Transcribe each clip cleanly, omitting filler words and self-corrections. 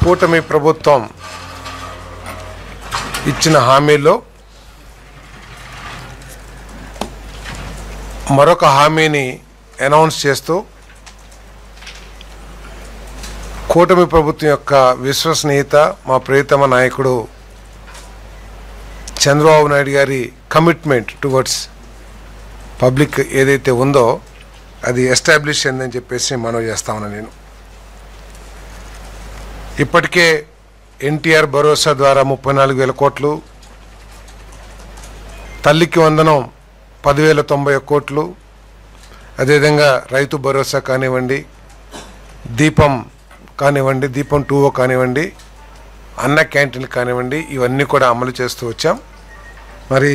కూటమి ప్రభుత్వం ఇచ్చిన హామీలో మరొక హామీని అనౌన్స్ చేస్తూ కూటమి ప్రభుత్వం యొక్క విశ్వసనీయత మా ప్రియతమ నాయకుడు చంద్రబాబు నాయుడు గారి కమిట్మెంట్ టువర్డ్స్ పబ్లిక్ ఏదైతే ఉందో అది ఎస్టాబ్లిష్ అయిందని చెప్పేసి మనవి చేస్తా ఉన్నాను. నేను ఇప్పటికే ఎన్టీఆర్ భరోసా ద్వారా 34,000 కోట్లు, తల్లికి వందనం 10,091 కోట్లు, అదేవిధంగా రైతు భరోసా కానివ్వండి, దీపం కానివ్వండి, దీపం 2 కానివ్వండి, అన్న క్యాంటీన్లు కానివ్వండి, ఇవన్నీ కూడా అమలు చేస్తూ వచ్చాం. మరి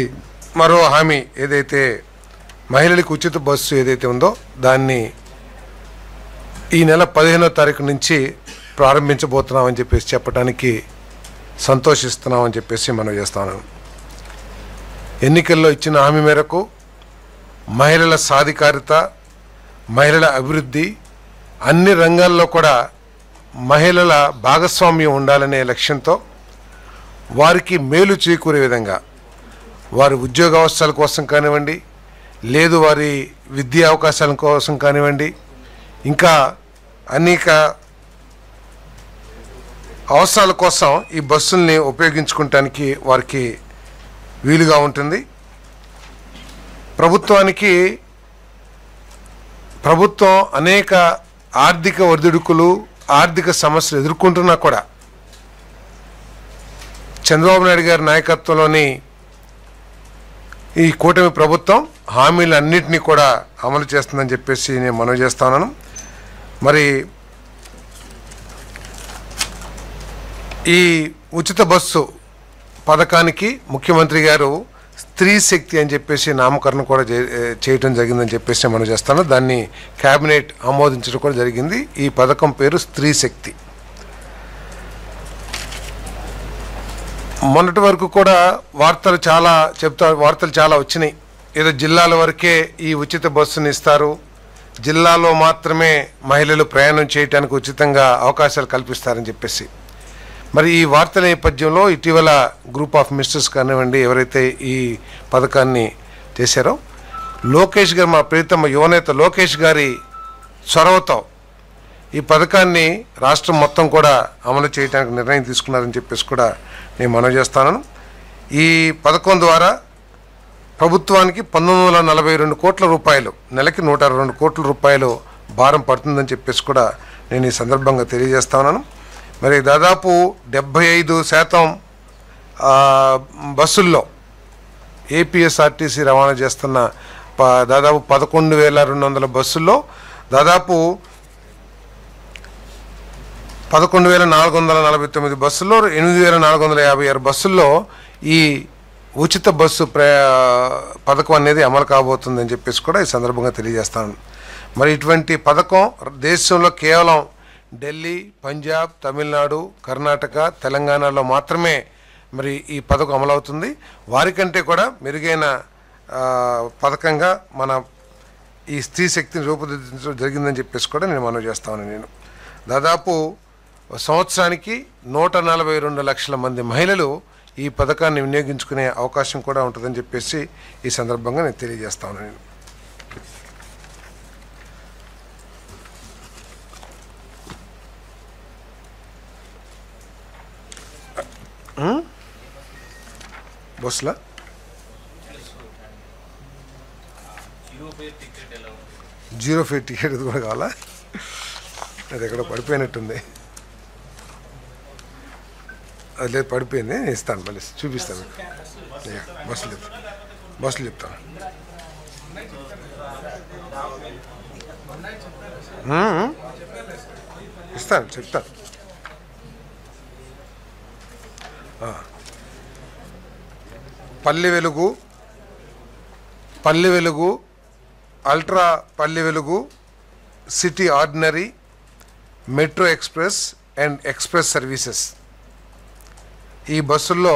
మరో హామీ ఏదైతే మహిళలకు ఉచిత బస్సు ఏదైతే ఉందో దాన్ని ఈ నెల 15వ తారీఖు నుంచి ప్రారంభించబోతున్నామని చెప్పేసి చెప్పడానికి సంతోషిస్తున్నామని చెప్పేసి మనం చేస్తాను. ఎన్నికల్లో ఇచ్చిన హామీ మేరకు మహిళల సాధికారిత, మహిళల అభివృద్ధి, అన్ని రంగాల్లో కూడా మహిళల భాగస్వామ్యం ఉండాలనే లక్ష్యంతో వారికి మేలు చేకూరే విధంగా వారి ఉద్యోగ అవకాశాల కోసం కానివ్వండి, లేదు వారి విద్యా అవకాశాల కోసం కానివ్వండి, ఇంకా అనేక అవసరాల కోసం ఈ బస్సుల్ని ఉపయోగించుకోవటానికి వారికి వీలుగా ఉంటుంది. ప్రభుత్వం అనేక ఆర్థిక ఒడిదుడుకులు, ఆర్థిక సమస్యలు ఎదుర్కొంటున్నా కూడా చంద్రబాబు నాయుడు గారి నాయకత్వంలోని ఈ కూటమి ప్రభుత్వం హామీలన్నింటినీ కూడా అమలు చేస్తుందని చెప్పేసి నేను మనవి చేస్తున్నాను. మరి ఈ ఉచిత బస్సు పథకానికి ముఖ్యమంత్రి గారు స్త్రీ శక్తి అని చెప్పేసి నామకరణం కూడా చేయటం జరిగిందని చెప్పేసి మనం చేస్తాను. దాన్ని క్యాబినెట్ ఆమోదించడం కూడా జరిగింది. ఈ పథకం పేరు స్త్రీ శక్తి. మొన్నటి వరకు కూడా వార్తలు చాలా వచ్చినాయి. ఏదో జిల్లాల వరకే ఈ ఉచిత బస్సుని ఇస్తారు, జిల్లాలో మాత్రమే మహిళలు ప్రయాణం చేయడానికి ఉచితంగా అవకాశాలు కల్పిస్తారని చెప్పేసి. మరి ఈ వార్తల నేపథ్యంలో ఇటీవల గ్రూప్ ఆఫ్ మినిస్టర్స్ కానివ్వండి, ఎవరైతే ఈ పథకాన్ని చేశారో లోకేష్ గారు, మా ప్రియతమ యువనేత లోకేష్ గారి చొరవతో ఈ పథకాన్ని రాష్ట్రం మొత్తం కూడా అమలు చేయడానికి నిర్ణయం తీసుకున్నారని చెప్పేసి కూడా నేను మనవి చేస్తాను. ఈ పథకం ద్వారా ప్రభుత్వానికి 1942 కోట్ల రూపాయలు, నెలకి 122 కోట్ల రూపాయలు భారం పడుతుందని చెప్పేసి కూడా నేను ఈ సందర్భంగా తెలియజేస్తున్నాను. మరి దాదాపు 75% బస్సుల్లో ఏపీఎస్ఆర్టీసీ రవాణా చేస్తున్న దాదాపు 11,200 బస్సుల్లో దాదాపు 11,449 బస్సుల్లో 8,456 బస్సుల్లో ఈ ఉచిత బస్సు పథకం అనేది అమలు కాబోతుందని చెప్పేసి కూడా ఈ సందర్భంగా తెలియజేస్తాను. మరి ఇటువంటి పథకం దేశంలో కేవలం ఢిల్లీ, పంజాబ్, తమిళనాడు, కర్ణాటక, తెలంగాణలో మాత్రమే మరి ఈ పథకం అమలవుతుంది. వారికంటే కూడా మెరుగైన పథకంగా మన ఈ స్త్రీ శక్తిని రూపుదిద్దడం జరిగిందని చెప్పేసి కూడా నేను మనవి చేస్తాను. నేను దాదాపు సంవత్సరానికి 142 లక్షల మంది మహిళలు ఈ పథకాన్ని వినియోగించుకునే అవకాశం కూడా ఉంటుందని చెప్పేసి ఈ సందర్భంగా నేను తెలియజేస్తాను. నేను బస్సులా 0 ఫేర్ టికెట్ కూడా కావాలా? అది ఎక్కడో పడిపోయినట్టుంది. అది లేదు, పడిపోయింది. నేను ఇస్తాను, మళ్ళీ చూపిస్తాను. బస్సులు చెప్తాను. చెప్తాను. Palle Velugu, ultra Palle Velugu, city ordinary, metro express and express services ఈ బస్సుల్లో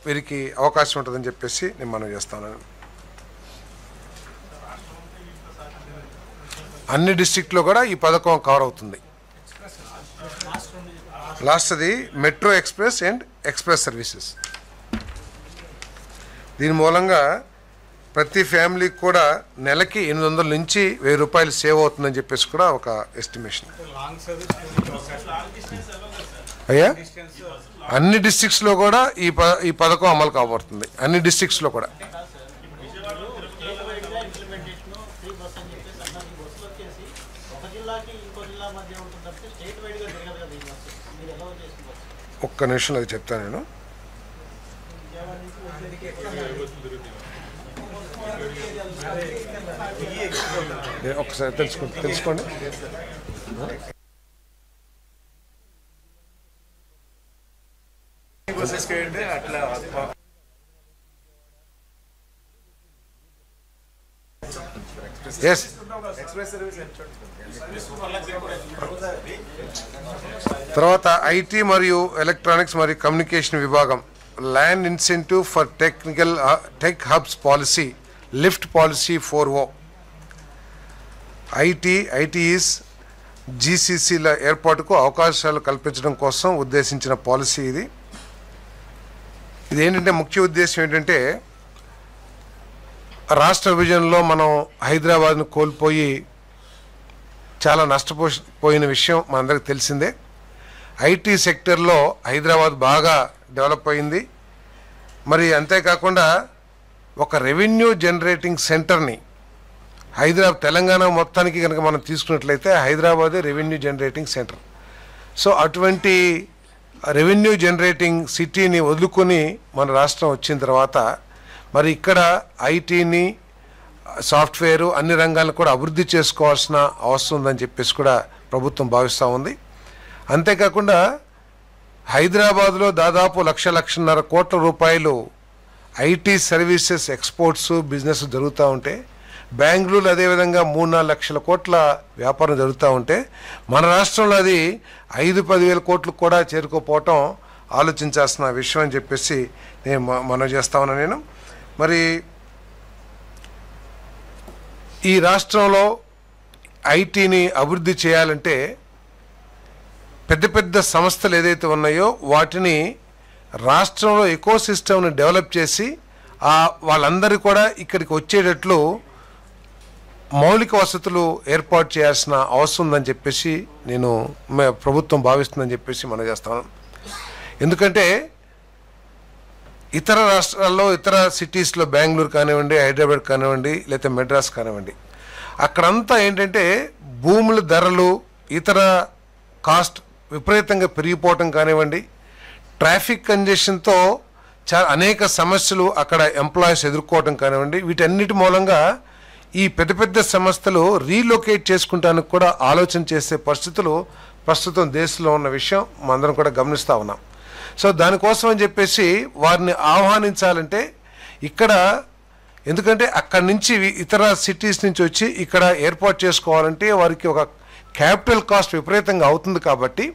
వీరికి అవకాశం ఉంటుందని చెప్పేసి నేను మనవి చేస్తాను. అన్ని డిస్ట్రిక్ట్లో కూడా ఈ పథకం కవర్ అవుతుంది. లాస్ట్ది metro express and express services. దీని మూలంగా ప్రతి ఫ్యామిలీకి కూడా నెలకి 800 నుంచి 1000 రూపాయలు సేవ్ అవుతుందని చెప్పేసి కూడా ఒక ఎస్టిమేషన్. అయ్యా అన్ని డిస్ట్రిక్ట్స్లో కూడా ఈ పథకం అమలు కాబడుతుంది. అన్ని డిస్ట్రిక్ట్స్లో కూడా. ఒక్క నిమిషం అది చెప్తాను నేను. ఒకసారి తెలుసుకోండి. ఎస్ తర్వాత ఐటీ మరియు ఎలక్ట్రానిక్స్ మరియు కమ్యూనికేషన్ విభాగం land incentive for tech hubs policy lift policy 4O. ITES జీసీసీల ఏర్పాటుకు అవకాశాలు కల్పించడం కోసం ఉద్దేశించిన పాలసీ ఇది. ఇదేంటంటే ముఖ్య ఉద్దేశం ఏంటంటే రాష్ట్ర విభజనలో మనం హైదరాబాద్ను కోల్పోయి చాలా నష్టపోయిన విషయం మనందరికీ తెలిసిందే. ఐటీ సెక్టర్లో హైదరాబాద్ బాగా డెవలప్ అయింది. మరి అంతేకాకుండా ఒక రెవెన్యూ జనరేటింగ్ సెంటర్ని తెలంగాణ మొత్తానికి కనుక మనం తీసుకున్నట్లయితే హైదరాబాదే రెవెన్యూ జనరేటింగ్ సెంటర్. సో అటువంటి రెవెన్యూ జనరేటింగ్ సిటీని వదులుకొని మన రాష్ట్రం వచ్చిన తర్వాత మరి ఇక్కడ ఐటీని సాఫ్ట్వేరు అన్ని రంగాలను కూడా అభివృద్ధి చేసుకోవాల్సిన అవసరం ఉందని చెప్పేసి కూడా ప్రభుత్వం భావిస్తూ ఉంది. అంతేకాకుండా హైదరాబాద్లో దాదాపు 1,00,00,000 కోట్ల రూపాయలు ఐటీ సర్వీసెస్ ఎక్స్పోర్ట్స్ బిజినెస్ జరుగుతూ ఉంటే, బెంగళూరు అదేవిధంగా 3-4 లక్షల కోట్ల వ్యాపారం జరుగుతూ ఉంటే మన రాష్ట్రంలో అది 5-10 వేల కోట్లు కూడా చేరుకోపోవటం ఆలోచించాల్సిన విషయం అని చెప్పేసి నేను మనవి చేస్తా ఉన్నాను. నేను మరి ఈ రాష్ట్రంలో ఐటీని అభివృద్ధి చేయాలంటే పెద్ద పెద్ద సంస్థలు ఏదైతే ఉన్నాయో వాటిని రాష్ట్రంలో ఎకో సిస్టమ్ని డెవలప్ చేసి వాళ్ళందరూ కూడా ఇక్కడికి వచ్చేటట్లు మౌలిక వసతులు ఏర్పాటు చేయాల్సిన అవసరం ఉందని చెప్పేసి నేను ప్రభుత్వం భావిస్తుందని చెప్పేసి మనం చేస్తాను. ఎందుకంటే ఇతర రాష్ట్రాల్లో ఇతర సిటీస్లో బెంగళూరు కానివ్వండి, హైదరాబాద్ కానివ్వండి, లేకపోతే మెడ్రాస్ కానివ్వండి, అక్కడంతా ఏంటంటే భూముల ధరలు ఇతర కాస్ట్ విపరీతంగా పెరిగిపోవటం కానివ్వండి, ట్రాఫిక్ కంజెషన్తో అనేక సమస్యలు అక్కడ ఎంప్లాయీస్ ఎదుర్కోవటం కానివ్వండి, వీటన్నిటి మూలంగా ఈ పెద్ద పెద్ద సంస్థలు రీలొకేట్ చేసుకుంటానికి కూడా ఆలోచన చేసే పరిస్థితులు ప్రస్తుతం దేశంలో ఉన్న విషయం మనందరం కూడా గమనిస్తూ ఉన్నాం. సో దానికోసం అని చెప్పేసి వారిని ఆహ్వానించాలంటే ఇక్కడ, ఎందుకంటే అక్కడి నుంచి ఇతర సిటీస్ నుంచి వచ్చి ఇక్కడ ఏర్పాటు చేసుకోవాలంటే వారికి ఒక క్యాపిటల్ కాస్ట్ విపరీతంగా అవుతుంది. కాబట్టి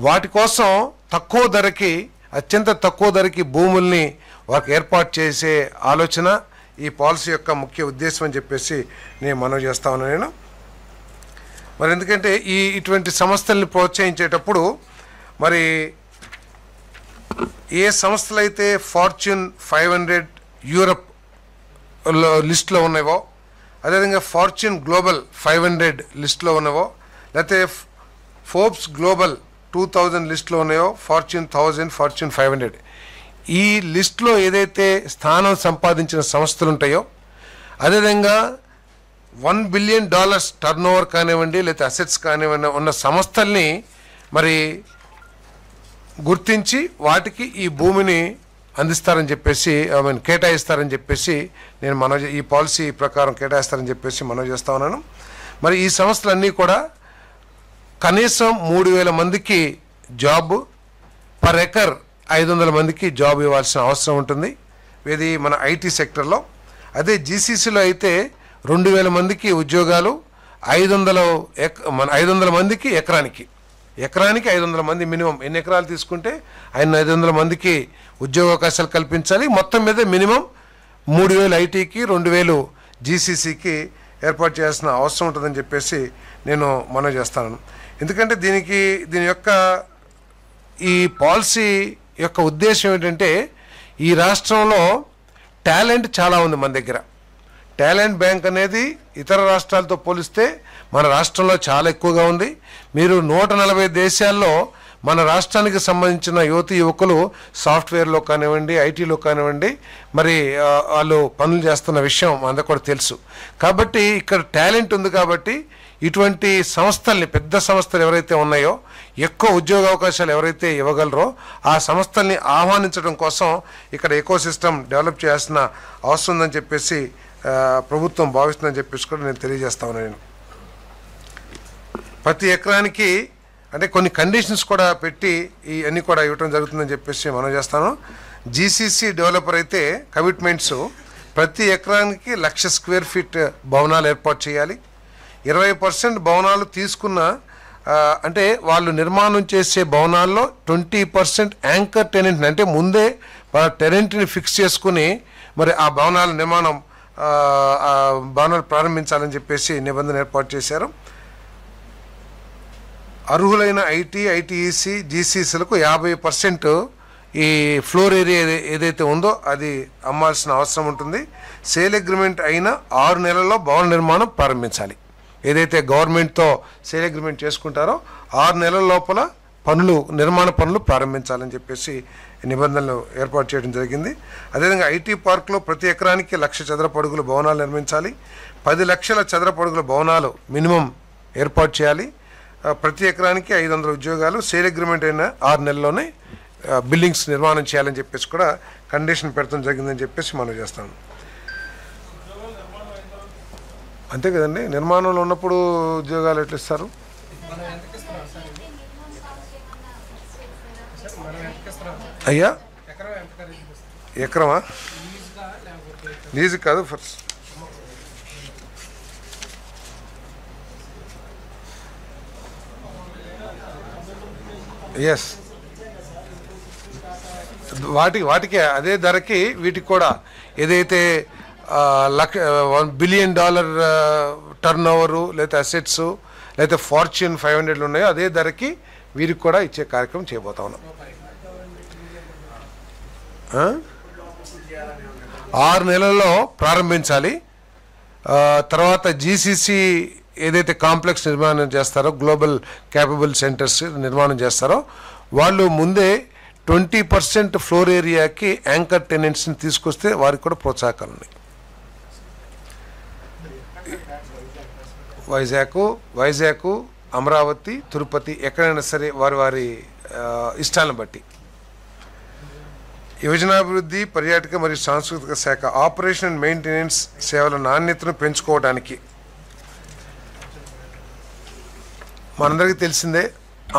వాటి కోసం తక్కువ ధరకి, అత్యంత తక్కువ ధరకి భూముల్ని వారికి ఏర్పాటు చేసే ఆలోచన ఈ పాలసీ యొక్క ముఖ్య ఉద్దేశం అని చెప్పేసి నేను మనవి చేస్తా ఉన్నాను నేను. మరి ఎందుకంటే ఇటువంటి సంస్థల్ని ప్రోత్సహించేటప్పుడు మరి ఏ సంస్థలు అయితే ఫార్చ్యూన్ 500 యూరప్ లిస్ట్లో ఉన్నాయో, అదేవిధంగా ఫార్చ్యూన్ గ్లోబల్ 500 లిస్ట్లో ఉన్నాయో, లేకపోతే ఫోర్బ్స్ గ్లోబల్ 2000 లిస్ట్లో ఉన్నాయో, ఫార్చ్యూన్ 1000, ఫార్చ్యూన్ 500 ఈ లిస్ట్లో ఏదైతే స్థానం సంపాదించిన సంస్థలు ఉంటాయో, అదేవిధంగా $1 బిలియన్ టర్నోవర్ కానివ్వండి, లేకపోతే అసెట్స్ కానివ్వండి ఉన్న సంస్థల్ని మరి గుర్తించి వాటికి ఈ భూమిని అందిస్తారని చెప్పేసి, కేటాయిస్తారని చెప్పేసి నేను ఈ పాలసీ ప్రకారం కేటాయిస్తారని చెప్పేసి మనవి చేస్తా ఉన్నాను. మరి ఈ సంస్థలన్నీ కూడా కనీసం 3,000 మందికి జాబ్, పర్ ఎకర్ 500 మందికి జాబ్ ఇవ్వాల్సిన అవసరం ఉంటుంది ఇది మన ఐటీ సెక్టర్లో. అదే జీసీసీలో అయితే 2,000 మందికి ఉద్యోగాలు, 500 మందికి ఎకరానికి 500 మంది మినిమం. ఎన్ని ఎకరాలు తీసుకుంటే 500 మందికి ఉద్యోగ అవకాశాలు కల్పించాలి. మొత్తం మీద మినిమం 3,000 ఐటీకి, 2,000 జీసీసీకి ఏర్పాటు చేయాల్సిన అవసరం ఉంటుందని చెప్పేసి నేను మనవి చేస్తాను. ఎందుకంటే దీని యొక్క ఈ పాలసీ యొక్క ఉద్దేశం ఏంటంటే ఈ రాష్ట్రంలో టాలెంట్ చాలా ఉంది మన దగ్గర. టాలెంట్ బ్యాంక్ అనేది ఇతర రాష్ట్రాలతో పోలిస్తే మన రాష్ట్రంలో చాలా ఎక్కువగా ఉంది. మీరు 140 దేశాల్లో మన రాష్ట్రానికి సంబంధించిన యువకులు సాఫ్ట్వేర్లో కానివ్వండి, ఐటీలో కానివ్వండి, మరి వాళ్ళు పనులు చేస్తున్న విషయం అందరికీ కూడా తెలుసు. కాబట్టి ఇక్కడ టాలెంట్ ఉంది. కాబట్టి ఇటువంటి సంస్థల్ని, పెద్ద సంస్థలు ఎవరైతే ఉన్నాయో, ఎక్కువ ఉద్యోగ అవకాశాలు ఎవరైతే ఇవ్వగలరో ఆ సంస్థల్ని ఆహ్వానించడం కోసం ఇక్కడ ఎకోసిస్టమ్ డెవలప్ చేయాల్సిన అవసరం ఉందని చెప్పేసి ప్రభుత్వం భావిస్తుందని చెప్పేసి కూడా నేను తెలియజేస్తా ఉన్నాను. ప్రతి ఎకరానికి అంటే కొన్ని కండిషన్స్ కూడా పెట్టి ఇవన్నీ కూడా ఇవ్వడం జరుగుతుందని చెప్పేసి మనం చేస్తాను. జీసీసీ డెవలపర్ అయితే కమిట్మెంట్స్ ప్రతి ఎకరానికి 1,00,000 స్క్వేర్ ఫీట్ భవనాలు ఏర్పాటు చేయాలి. 20% భవనాలు తీసుకున్న అంటే వాళ్ళు నిర్మాణం చేసే భవనాల్లో 20% యాంకర్ టెనెంట్, అంటే ముందే టెనెంట్ని ఫిక్స్ చేసుకుని మరి ఆ భవనాల నిర్మాణం భవనాలు ప్రారంభించాలని చెప్పేసి నిబంధన ఏర్పాటు చేశారు. అర్హులైన ఐటీఈసీ, జీసీసీలకు 50% ఈ ఫ్లోర్ ఏరియా ఏదైతే ఉందో అది అమ్మాల్సిన అవసరం ఉంటుంది. సేల్ అగ్రిమెంట్ అయిన 6 నెలల్లో భవన నిర్మాణం ప్రారంభించాలి. ఏదైతే గవర్నమెంట్తో సేల్ అగ్రిమెంట్ చేసుకుంటారో 6 నెలల లోపల నిర్మాణ పనులు ప్రారంభించాలని చెప్పేసి నిబంధనలు ఏర్పాటు చేయడం జరిగింది. అదేవిధంగా ఐటీ పార్క్లో ప్రతి ఎకరానికి 1,00,000 చదరపు అడుగుల భవనాలు నిర్మించాలి. 10 లక్షల చదరపు అడుగుల భవనాలు మినిమం ఏర్పాటు చేయాలి. ప్రతి ఎకరానికి 500 ఉద్యోగాలు, సేల్ అగ్రిమెంట్ అయిన 6 నెలల్లోనే బిల్డింగ్స్ నిర్మాణం చేయాలని చెప్పేసి కూడా కండిషన్ పెడతాం జరిగిందని చెప్పేసి మనం చేస్తాం. అంతే కదండి, నిర్మాణంలో ఉన్నప్పుడు ఉద్యోగాలు ఎట్లా ఇస్తారు? అయ్యా ఎకరమా? లీజు కాదు, ఫస్ట్ ఎస్ వాటికి అదే ధరకి వీటికి కూడా ఏదైతే $1 బిలియన్ టర్న్ ఓవరు లేదా అసెట్స్ లేదా ఫార్చ్యూన్ 500 ఉన్నాయో అదే ధరకి వీరికి కూడా ఇచ్చే కార్యక్రమం చేయబోతా ఉన్నాం. 6 నెలల్లో ప్రారంభించాలి. తర్వాత జీసీసీ ఏదైతే కాంప్లెక్స్ నిర్మాణం చేస్తారో, గ్లోబల్ క్యాపబుల్ సెంటర్స్ నిర్మాణం చేస్తారో వాళ్ళు ముందే 20% ఫ్లోర్ ఏరియాకి యాంకర్ టెనెంట్స్ని తీసుకొస్తే వారికి కూడా ప్రోత్సాహకాలు ఉన్నాయి. వైజాగ్, అమరావతి, తిరుపతి ఎక్కడైనా సరే వారి ఇష్టాలను బట్టి. యువజనాభివృద్ధి, పర్యాటక మరియు సాంస్కృతిక శాఖ ఆపరేషన్ అండ్ మెయింటెనెన్స్ సేవల నాణ్యతను పెంచుకోవడానికి మనందరికీ తెలిసిందే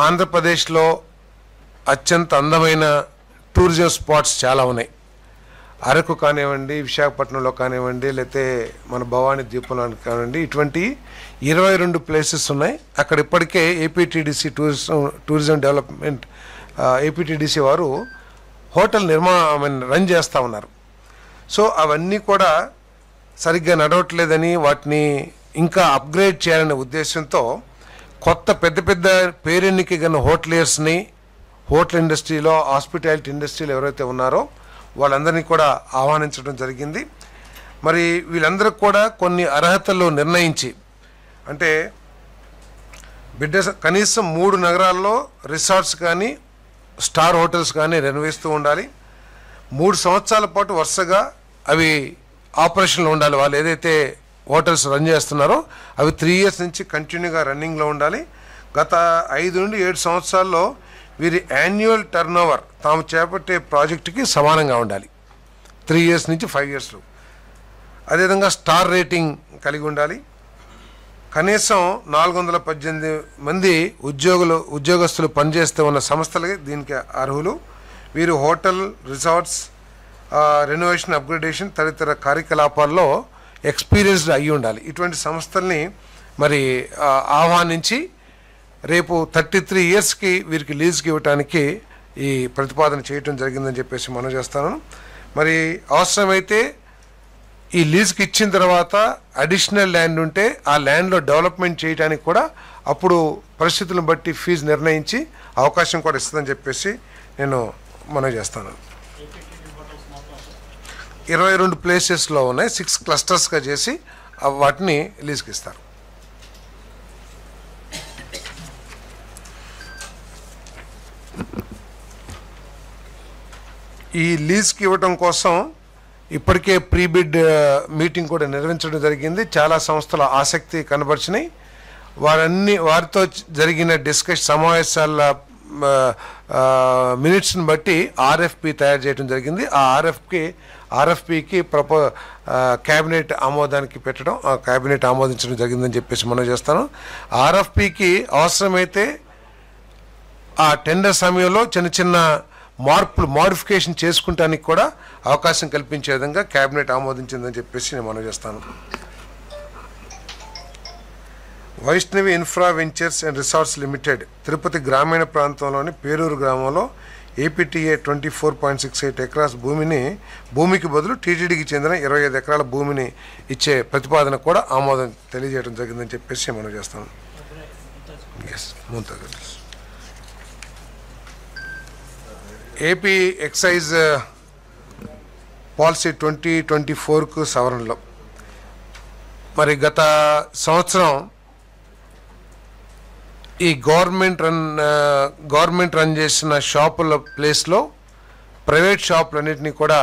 ఆంధ్రప్రదేశ్లో అత్యంత అందమైన టూరిజం స్పాట్స్ చాలా ఉన్నాయి. అరకు కానివ్వండి, విశాఖపట్నంలో కానివ్వండి, లేకపోతే మన భవానీ ద్వీపంలో కానివ్వండి, ఇటువంటి 22 ప్లేసెస్ ఉన్నాయి. అక్కడ ఇప్పటికే ఏపీటీడీసీ టూరిజం డెవలప్మెంట్ ఏపీటీడీసీ వారు హోటల్ రన్ చేస్తూ ఉన్నారు. సో అవన్నీ కూడా సరిగ్గా నడవట్లేదని వాటిని ఇంకా అప్గ్రేడ్ చేయాలనే ఉద్దేశంతో కొత్త పెద్ద పేరెన్నిక గల హోటలియర్స్ని, హోటల్ ఇండస్ట్రీలో, హాస్పిటాలిటీ ఇండస్ట్రీలో ఎవరైతే ఉన్నారో వాళ్ళందరినీ కూడా ఆహ్వానించడం జరిగింది. మరి వీళ్ళందరికీ కూడా కొన్ని అర్హతలు నిర్ణయించి, అంటే కనీసం 3 నగరాల్లో రిసార్ట్స్ కానీ స్టార్ హోటల్స్ కానీ నిర్వహిస్తూ ఉండాలి. 3 సంవత్సరాల పాటు వరుసగా అవి ఆపరేషన్లో ఉండాలి. వాళ్ళు ఏదైతే హోటల్స్ రన్ చేస్తున్నారో అవి 3 ఇయర్స్ నుంచి కంటిన్యూగా రన్నింగ్లో ఉండాలి. గత 5 నుండి 7 సంవత్సరాల్లో వీరి యాన్యువల్ టర్న్ ఓవర్ తాము చేపట్టే ప్రాజెక్టుకి సమానంగా ఉండాలి 3 ఇయర్స్ నుంచి 5 ఇయర్స్లో. అదేవిధంగా స్టార్ రేటింగ్ కలిగి ఉండాలి. కనీసం 418 మంది ఉద్యోగస్తులు పనిచేస్తూ ఉన్న సంస్థలకి దీనికి అర్హులు. వీరు హోటల్, రిసార్ట్స్, రెనోవేషన్, అప్గ్రేడేషన్ తదితర కార్యకలాపాల్లో ఎక్స్పీరియన్స్డ్ అయ్యి ఉండాలి. ఇటువంటి సంస్థల్ని మరి ఆహ్వానించి రేపు 33 ఇయర్స్కి వీరికి లీజ్కి ఇవ్వటానికి ఈ ప్రతిపాదన చేయటం జరిగిందని చెప్పేసి మనం చేస్తాను. మరి అవసరమైతే ఈ లీజ్కి ఇచ్చిన తర్వాత అడిషనల్ ల్యాండ్ ఉంటే ఆ ల్యాండ్లో డెవలప్మెంట్ చేయడానికి కూడా అప్పుడు పరిస్థితులను బట్టి ఫీజు నిర్ణయించి అవకాశం కూడా ఇస్తుందని చెప్పేసి నేను మనవి చేస్తాను. 22 ప్లేసెస్లో ఉన్నాయి, 6 క్లస్టర్స్గా చేసి వాటిని లీజ్కి ఇస్తారు. ఈ లీజ్కి ఇవ్వటం కోసం ఇప్పటికే ప్రీ బిడ్ మీటింగ్ కూడా నిర్వహించడం జరిగింది. చాలా సంస్థలు ఆసక్తి కనబరిచినాయి. వారితో జరిగిన సమావేశాల మినిట్స్ని బట్టి ఆర్ఎఫ్పి తయారు చేయడం జరిగింది. ఆ ఆర్ఎఫ్పికి క్యాబినెట్ ఆమోదానికి పెట్టడం, క్యాబినెట్ ఆమోదించడం జరిగిందని చెప్పేసి మనం చేస్తాను. ఆర్ఎఫ్పికి అవసరమైతే ఆ టెండర్ సమయంలో చిన్న మోడిఫికేషన్ చేసుకుంటానికి కూడా అవకాశం కల్పించే విధంగా క్యాబినెట్ ఆమోదించిందని చెప్పేసి నేను మనం చేస్తాను. Vaishnavi infra ventures and resorts limited Tirupati గ్రామీణ ప్రాంతంలోని పేరూరు గ్రామంలో ఏపీటీఏ 24.68 ఎకరాస్ భూమికి బదులు టీటీడీకి చెందిన 25 ఎకరాల భూమిని ఇచ్చే ప్రతిపాదన కూడా ఆమోదం తెలియజేయడం జరిగిందని చెప్పేసి మనం చేస్తాను. ఏపీ ఎక్సైజ్ పాలసీ 2024కు సవరణలో మరి గత సంవత్సరం ఈ గవర్నమెంట్ రన్ చేసిన షాపుల ప్లేస్లో ప్రైవేట్ షాపులన్నింటినీ కూడా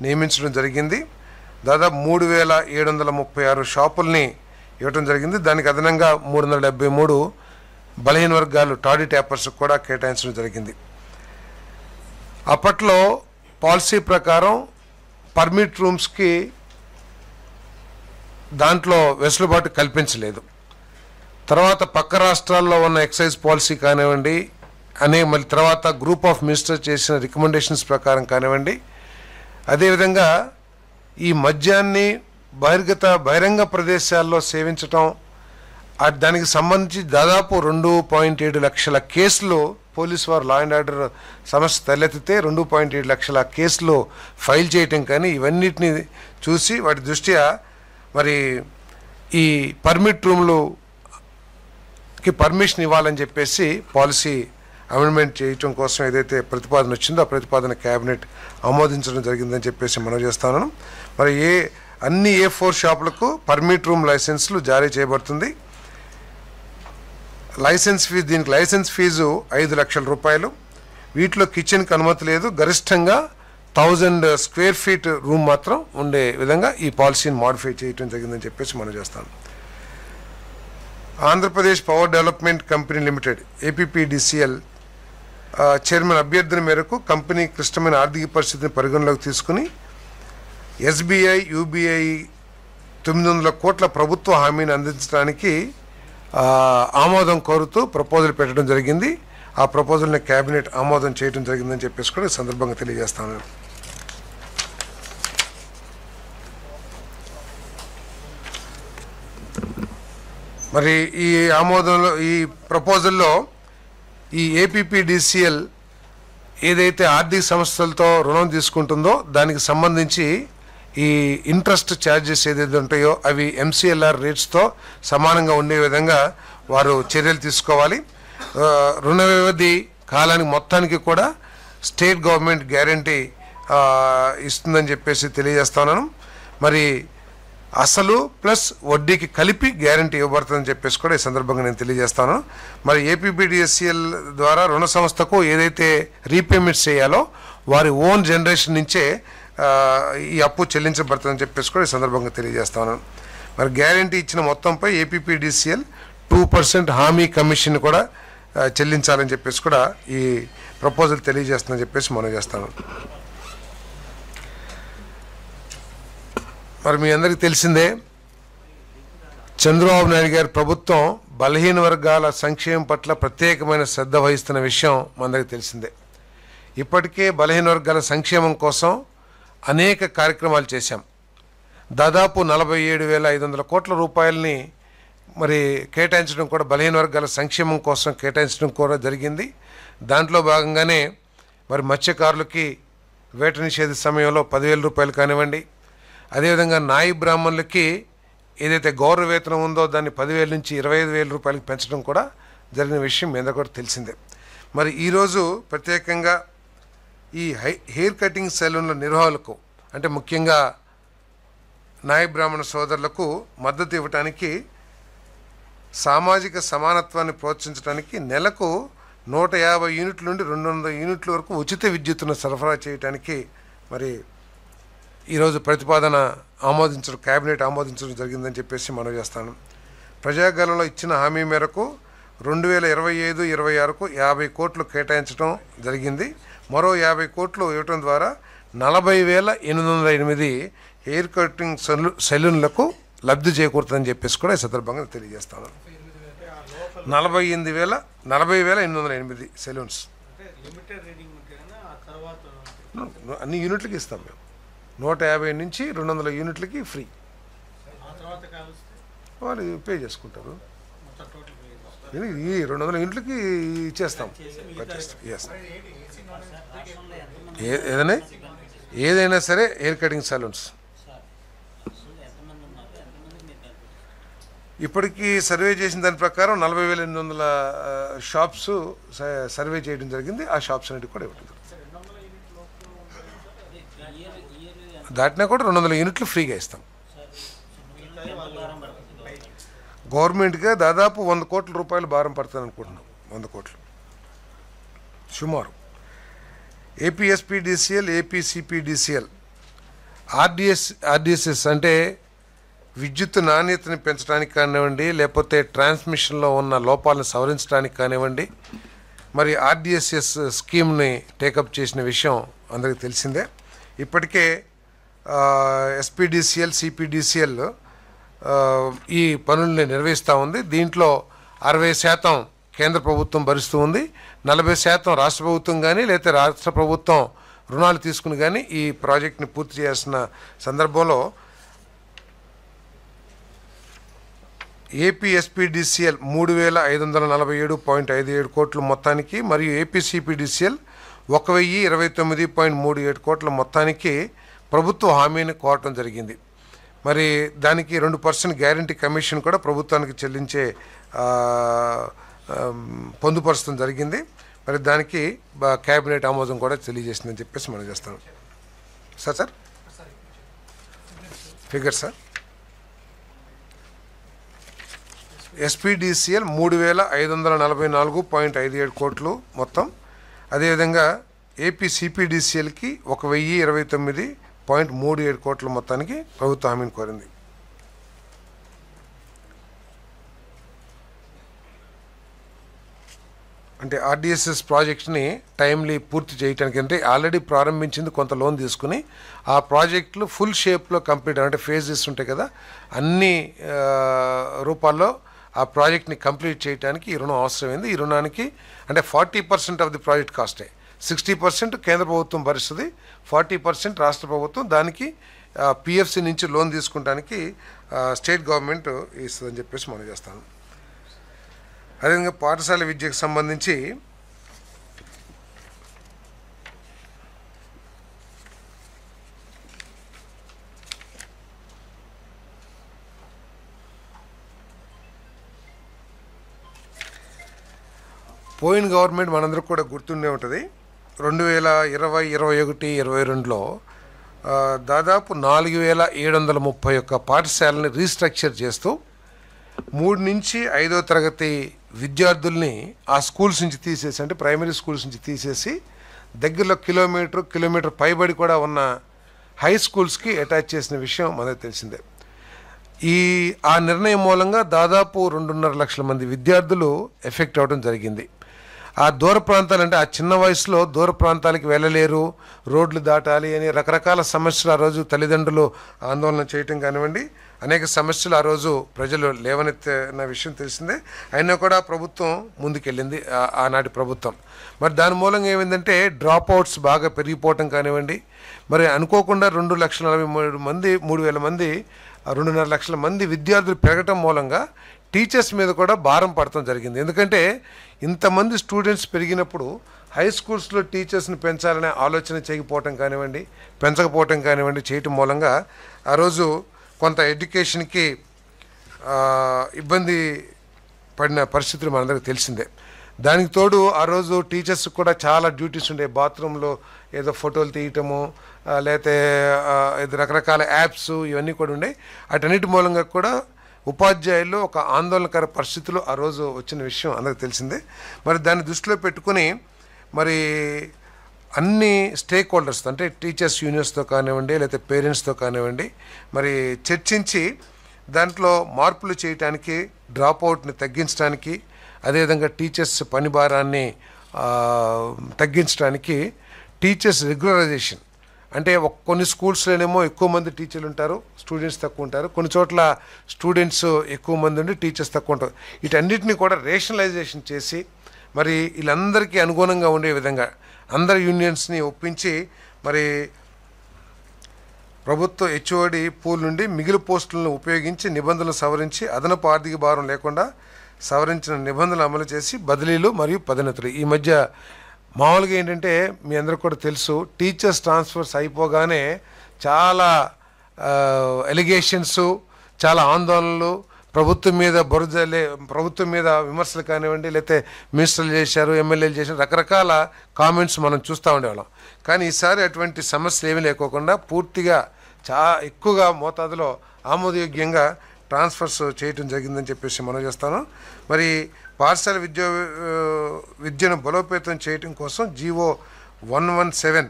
నియమించడం జరిగింది. దాదాపు 3736 షాపుల్ని ఇవ్వడం జరిగింది. దానికి అదనంగా 373 బలహీన వర్గాలు టాడీ ట్యాపర్స్ కూడా కేటాయించడం జరిగింది. అప్పట్లో పాలసీ ప్రకారం పర్మిట్ రూమ్స్కి దాంట్లో వెసులుబాటు కల్పించలేదు. తర్వాత పక్క రాష్ట్రాల్లో ఉన్న ఎక్సైజ్ పాలసీ కానివ్వండి, మళ్ళీ తర్వాత గ్రూప్ ఆఫ్ మినిస్టర్స్ చేసిన రికమెండేషన్స్ ప్రకారం కానివ్వండి, అదేవిధంగా ఈ మద్యాన్ని బహిరంగ ప్రదేశాల్లో సేవించటం, దానికి సంబంధించి దాదాపు 2.7 లక్షల కేసులు పోలీసు వారు లా అండ్ ఆర్డర్ సమస్య తలెత్తితే 2.7 లక్షల కేసులు ఫైల్ చేయటం కానీ ఇవన్నిటిని చూసి వాటి దృష్ట్యా మరి ఈ పర్మిట్ రూమ్లుకి పర్మిషన్ ఇవ్వాలని చెప్పేసి పాలసీ అమెండ్మెంట్ చేయటం కోసం ఏదైతే ప్రతిపాదన వచ్చిందో ఆ ప్రతిపాదన క్యాబినెట్ ఆమోదించడం జరిగిందని చెప్పేసి మనం చేస్తాను. మరి అన్ని A4 షాపులకు పర్మిట్ రూమ్ లైసెన్స్లు జారీ చేయబడుతుంది. దీనికి లైసెన్స్ ఫీజు 5 లక్షల రూపాయలు. వీటిలో కిచెన్కి అనుమతి లేదు. గరిష్టంగా 1000 స్క్వేర్ ఫీట్ రూమ్ మాత్రం ఉండే విధంగా ఈ పాలసీని మాడిఫై చేయడం జరిగిందని చెప్పేసి మనం చేస్తాం. Andhra Pradesh power development company limited APPDCL chairman అభ్యర్థన మేరకు కంపెనీ క్లిష్టమైన ఆర్థిక పరిస్థితిని పరిగణలోకి తీసుకుని SBI UBI 900 కోట్ల ప్రభుత్వ హామీని అందించడానికి ఆమోదం కోరుతూ ప్రపోజల్ పెట్టడం జరిగింది. ఆ ప్రపోజల్ని క్యాబినెట్ ఆమోదం చేయడం జరిగిందని చెప్పేసి కూడా ఈ సందర్భంగా తెలియజేస్తాను. మరి ఈ ఆమోదంలో ఈ ప్రపోజల్లో ఈ APPDCL ఏదైతే ఆర్థిక సంస్థలతో రుణం తీసుకుంటుందో దానికి సంబంధించి ఈ ఇంట్రెస్ట్ ఛార్జెస్ ఏదైతే ఉంటాయో అవి MCLR రేట్స్తో సమానంగా ఉండే విధంగా వారు చర్యలు తీసుకోవాలి. రుణ వ్యవధి కాలానికి మొత్తానికి కూడా స్టేట్ గవర్నమెంట్ గ్యారంటీ ఇస్తుందని చెప్పేసి తెలియజేస్తున్నాను. మరి అసలు ప్లస్ వడ్డీకి కలిపి గ్యారంటీ ఇవ్వబడుతుందని చెప్పేసి కూడా ఈ సందర్భంగా నేను తెలియజేస్తాను. మరి APPDCL ద్వారా రుణ సంస్థకు ఏదైతే రీపేమెంట్స్ చేయాలో వారి ఓన్ జనరేషన్ నుంచే ఈ అప్పు చెల్లించబడుతుందని చెప్పేసి కూడా ఈ సందర్భంగా తెలియజేస్తాను. మరి గ్యారంటీ ఇచ్చిన మొత్తంపై APPDCL 2% హామీ కమిషన్ కూడా చెల్లించాలని చెప్పేసి కూడా ఈ ప్రపోజల్ తెలియజేస్తుందని చెప్పేసి మనం చేస్తాను. మరి మీ అందరికీ తెలిసిందే, చంద్రబాబు నాయుడు గారి ప్రభుత్వం బలహీన వర్గాల సంక్షేమం పట్ల ప్రత్యేకమైన శ్రద్ధ వహిస్తున్న విషయం మనందరికీ తెలిసిందే. ఇప్పటికే బలహీన వర్గాల సంక్షేమం కోసం అనేక కార్యక్రమాలు చేశాం. దాదాపు 47,500 కోట్ల రూపాయలని మరి కేటాయించడం కూడా బలహీన వర్గాల సంక్షేమం కోసం కేటాయించడం కూడా జరిగింది. దాంట్లో భాగంగానే మరి మత్స్యకారులకి వేట నిషేధ సమయంలో 10,000 రూపాయలు కానివ్వండి, అదేవిధంగా నాయి బ్రాహ్మణులకి ఏదైతే గౌరవ వేతనం ఉందో దాన్ని 10,000 నుంచి 25,000 రూపాయలకి పెంచడం కూడా జరిగిన విషయం మీ అందరికీ కూడా తెలిసిందే. మరి ఈరోజు ప్రత్యేకంగా ఈ హెయిర్ కటింగ్ సెలూన్ల నిర్వాహకులకు అంటే ముఖ్యంగా నాయ బ్రాహ్మణ సోదరులకు మద్దతు ఇవ్వటానికి, సామాజిక సమానత్వాన్ని ప్రోత్సహించడానికి నెలకు 150 యూనిట్ల నుండి 200 యూనిట్ల వరకు ఉచిత విద్యుత్తును సరఫరా చేయడానికి మరి ఈరోజు ప్రతిపాదన కేబినెట్ ఆమోదించడం జరిగిందని చెప్పేసి మనవి చేస్తాను. ప్రజాగలంలో ఇచ్చిన హామీ మేరకు 2025-26కు 50 కోట్లు కేటాయించడం జరిగింది. మరో 50 కోట్లు ఇవ్వటం ద్వారా 40,808 హెయిర్ కటింగ్ సెలూన్లకు లబ్ధి చేకూరుతుందని చెప్పేసి కూడా ఈ సందర్భంగా తెలియజేస్తాను. 40,808 సెలూన్స్ అన్ని యూనిట్లకి ఇస్తాం మేము. 150 నుంచి 200 యూనిట్లకి ఫ్రీ, వాళ్ళు పే చేసుకుంటారు. ఈ 200 యూనిట్లకి ఇచ్చేస్తాం. ఏదైనా సరే హెయిర్ కటింగ్ సెలూన్స్ ఇప్పటికీ సర్వే చేసిన దాని ప్రకారం 40,800 షాప్స్ సర్వే చేయడం జరిగింది. ఆ షాప్స్ అన్నిటికి కూడా ఇవ్వడం దాటినా కూడా 200 యూనిట్లు ఫ్రీగా ఇస్తాం. గవర్నమెంట్గా దాదాపు 100 కోట్ల రూపాయలు భారం పడుతుంది అనుకుంటున్నాం. 100 కోట్లు సుమారు. ఏపీఎస్పీడీసీఎల్, ఏపీసీపీడీసీఎల్, ఆర్డిఎస్ఎస్ అంటే విద్యుత్ నాణ్యతని పెంచడానికి కానివ్వండి, లేకపోతే ట్రాన్స్మిషన్లో ఉన్న లోపాలను సవరించడానికి కానివ్వండి, మరి ఆర్డిఎస్ఎస్ స్కీమ్ని టేకప్ చేసిన విషయం అందరికీ తెలిసిందే. ఇప్పటికే ఎస్పీడీసీఎల్, సిపిడిసిఎల్ ఈ పనుల్ని నిర్వహిస్తూ ఉంది. దీంట్లో 60% కేంద్ర ప్రభుత్వం భరిస్తూ ఉంది, 40% రాష్ట్ర ప్రభుత్వం కానీ లేకపోతే రాష్ట్ర ప్రభుత్వం రుణాలు తీసుకుని కానీ ఈ ప్రాజెక్ట్ని పూర్తి చేయాల్సిన సందర్భంలో ఏపీఎస్పీడీసీఎల్ 3,547.57 కోట్ల మొత్తానికి మరియు ఏపీసీపీడీసీఎల్ 1,029.37 కోట్ల మొత్తానికి ప్రభుత్వ హామీని కోరటం జరిగింది. మరి దానికి 2% గ్యారంటీ కమిషన్ కూడా ప్రభుత్వానికి చెల్లించే పొందుపరచడం జరిగింది. మరి దానికి క్యాబినెట్ ఆమోదం కూడా తెలియజేసిందని చెప్పేసి మనం చేస్తాం. సార్ ఫిగర్ సార్, ఎస్పీడీసీఎల్ 3,544.57 కోట్లు మొత్తం. అదేవిధంగా ఏపీ సిపిడిసిఎల్కి 1,029.37 కోట్ల మొత్తానికి ప్రభుత్వ హామీని కోరింది. అంటే ఆర్డిఎస్ఎస్ ప్రాజెక్ట్ని టైమ్లీ పూర్తి చేయడానికి, అంటే ఆల్రెడీ ప్రారంభించింది కొంత లోన్ తీసుకుని ఆ ప్రాజెక్టులు ఫుల్ షేప్లో కంప్లీట్ అంటే ఫేజెస్ ఉంటాయి కదా, అన్ని రూపాల్లో ఆ ప్రాజెక్ట్ని కంప్లీట్ చేయడానికి ఈ రుణం అవసరమైంది. ఈ రుణానికి అంటే 40% ఆఫ్ ది ప్రాజెక్ట్ కాస్టే, 60% కేంద్ర ప్రభుత్వం భరిస్తుంది, 40% రాష్ట్ర ప్రభుత్వం. దానికి పిఎఫ్సి నుంచి లోన్ తీసుకుంటానికి స్టేట్ గవర్నమెంట్ ఇస్తుందని చెప్పేసి మనం చేస్తాను. అదేవిధంగా పాఠశాల విద్యకు సంబంధించి పోయిన గవర్నమెంట్ మనందరికీ కూడా గుర్తుండే ఉంటుంది. 2020, 21, 22లో దాదాపు 4,731 పాఠశాలని రీస్ట్రక్చర్ చేస్తూ 3 నుంచి 5వ తరగతి విద్యార్థుల్ని ఆ స్కూల్స్ నుంచి తీసేసి, అంటే ప్రైమరీ స్కూల్స్ నుంచి తీసేసి దగ్గరలో కిలోమీటర్ పైబడి కూడా ఉన్న హై స్కూల్స్కి అటాచ్ చేసిన విషయం మనకు తెలిసిందే. ఆ నిర్ణయం మూలంగా దాదాపు 2.5 లక్షల మంది విద్యార్థులు ఎఫెక్ట్ అవ్వడం జరిగింది. ఆ దూర ప్రాంతాలు అంటే ఆ చిన్న వయసులో దూర ప్రాంతాలకు వెళ్ళలేరు, రోడ్లు దాటాలి అని రకరకాల సమస్యలు ఆ రోజు తల్లిదండ్రులు ఆందోళన చేయటం కానివ్వండి, అనేక సమస్యలు ఆ రోజు ప్రజలు లేవనెత్తిన విషయం తెలిసిందే. అయినా కూడా ప్రభుత్వం ముందుకెళ్ళింది, ఆనాటి ప్రభుత్వం. మరి దాని మూలంగా ఏమైందంటే డ్రాప్ అవుట్స్ బాగా పెరిగిపోవటం కానివ్వండి, మరి అనుకోకుండా 2,43,000 మంది 3,000 మంది 2.5 లక్షల మంది విద్యార్థులు పెరగటం మూలంగా టీచర్స్ మీద కూడా భారం పడటం జరిగింది. ఎందుకంటే ఇంతమంది స్టూడెంట్స్ పెరిగినప్పుడు హై స్కూల్స్లో టీచర్స్ని పెంచాలనే ఆలోచన పెంచకపోవటం కానివ్వండి చేయటం మూలంగా ఆ రోజు కొంత ఎడ్యుకేషన్కి ఇబ్బంది పడిన పరిస్థితులు మనందరికీ తెలిసిందే. దానికి తోడు ఆ రోజు టీచర్స్ కూడా చాలా డ్యూటీస్ ఉండే, బాత్రూంలో ఏదో ఫోటోలు తీయటము, లేకపోతే ఏదో రకరకాల యాప్స్ ఇవన్నీ కూడా ఉండే. అటన్నిటి మూలంగా కూడా ఉపాధ్యాయులు ఒక ఆందోళనకర పరిస్థితులు ఆ రోజు వచ్చిన విషయం అందరికీ తెలిసిందే. మరి దాన్ని దృష్టిలో పెట్టుకుని మరి అన్ని స్టేక్ హోల్డర్స్ అంటే టీచర్స్ యూనియన్స్తో కానివ్వండి, లేకపోతే పేరెంట్స్తో కానివ్వండి, మరి చర్చించి దాంట్లో మార్పులు చేయటానికి, డ్రాప్అవుట్ని తగ్గించడానికి, అదేవిధంగా టీచర్స్ పని భారాన్ని తగ్గించడానికి టీచర్స్ రెగ్యులరైజేషన్ అంటే కొన్ని స్కూల్స్లోనేమో ఎక్కువ మంది టీచర్లు ఉంటారు, స్టూడెంట్స్ తక్కువ ఉంటారు, కొన్ని చోట్ల స్టూడెంట్స్ ఎక్కువ మంది ఉండి టీచర్స్ తక్కువ ఉంటారు. వీటన్నిటిని కూడా రేషనలైజేషన్ చేసి మరి వీళ్ళందరికీ అనుగుణంగా ఉండే విధంగా అందరి యూనియన్స్ని ఒప్పించి మరి ప్రభుత్వ హెచ్ఓడి పూల్ నుండి మిగిలి పోస్టులను ఉపయోగించి నిబంధనలు సవరించి అదనపు ఆర్థిక భారం లేకుండా సవరించిన నిబంధనలు అమలు చేసి బదిలీలు మరియు పదోన్నతులు. ఈ మధ్య మామూలుగా ఏంటంటే మీ అందరికి కూడా తెలుసు, టీచర్స్ ట్రాన్స్ఫర్స్ అయిపోగానే చాలా ఎలిగేషన్స్, చాలా ఆందోళనలు, ప్రభుత్వం మీద ప్రభుత్వం మీద విమర్శలు కానివ్వండి, లేకపోతే మినిస్టర్లు చేశారు, ఎమ్మెల్యేలు చేశారు, రకరకాల కామెంట్స్ మనం చూస్తూ ఉండేవాళ్ళం. కానీ ఈసారి అటువంటి సమస్యలు ఏమీ లేకోకుండా పూర్తిగా ఎక్కువగా మోతాదులో ఆమోదయోగ్యంగా ట్రాన్స్ఫర్స్ చేయటం జరిగిందని చెప్పేసి మనం చేస్తాను. మరి పాఠశాల విద్యను బలోపేతం చేయటం కోసం జీవో 117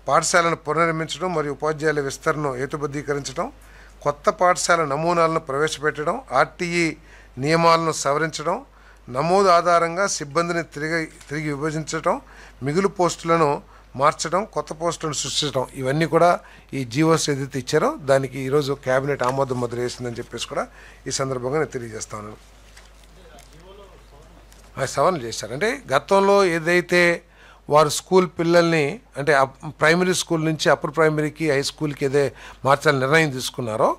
పాఠశాలను పునర్నిర్మించడం మరియు ఉపాధ్యాయుల విస్తరణను హేతుబద్ధీకరించడం, కొత్త పాఠశాల నమూనాలను ప్రవేశపెట్టడం, ఆర్టీఈ నియమాలను సవరించడం, నమోదు ఆధారంగా సిబ్బందిని తిరిగి విభజించడం, మిగులు పోస్టులను మార్చడం, కొత్త పోస్టులను సృష్టించడం, ఇవన్నీ కూడా ఈ జీవోస్ ఏదైతే ఇచ్చారో దానికి ఈరోజు క్యాబినెట్ ఆమోదం ముద్ర వేసిందని చెప్పేసి కూడా ఈ సందర్భంగా నేను తెలియజేస్తాను. సవరణలు చేశారు అంటే గతంలో ఏదైతే వారు స్కూల్ పిల్లల్ని అంటే ప్రైమరీ స్కూల్ నుంచి అప్పర్ ప్రైమరీకి హై స్కూల్కి ఏదే మార్చాలని నిర్ణయం తీసుకున్నారో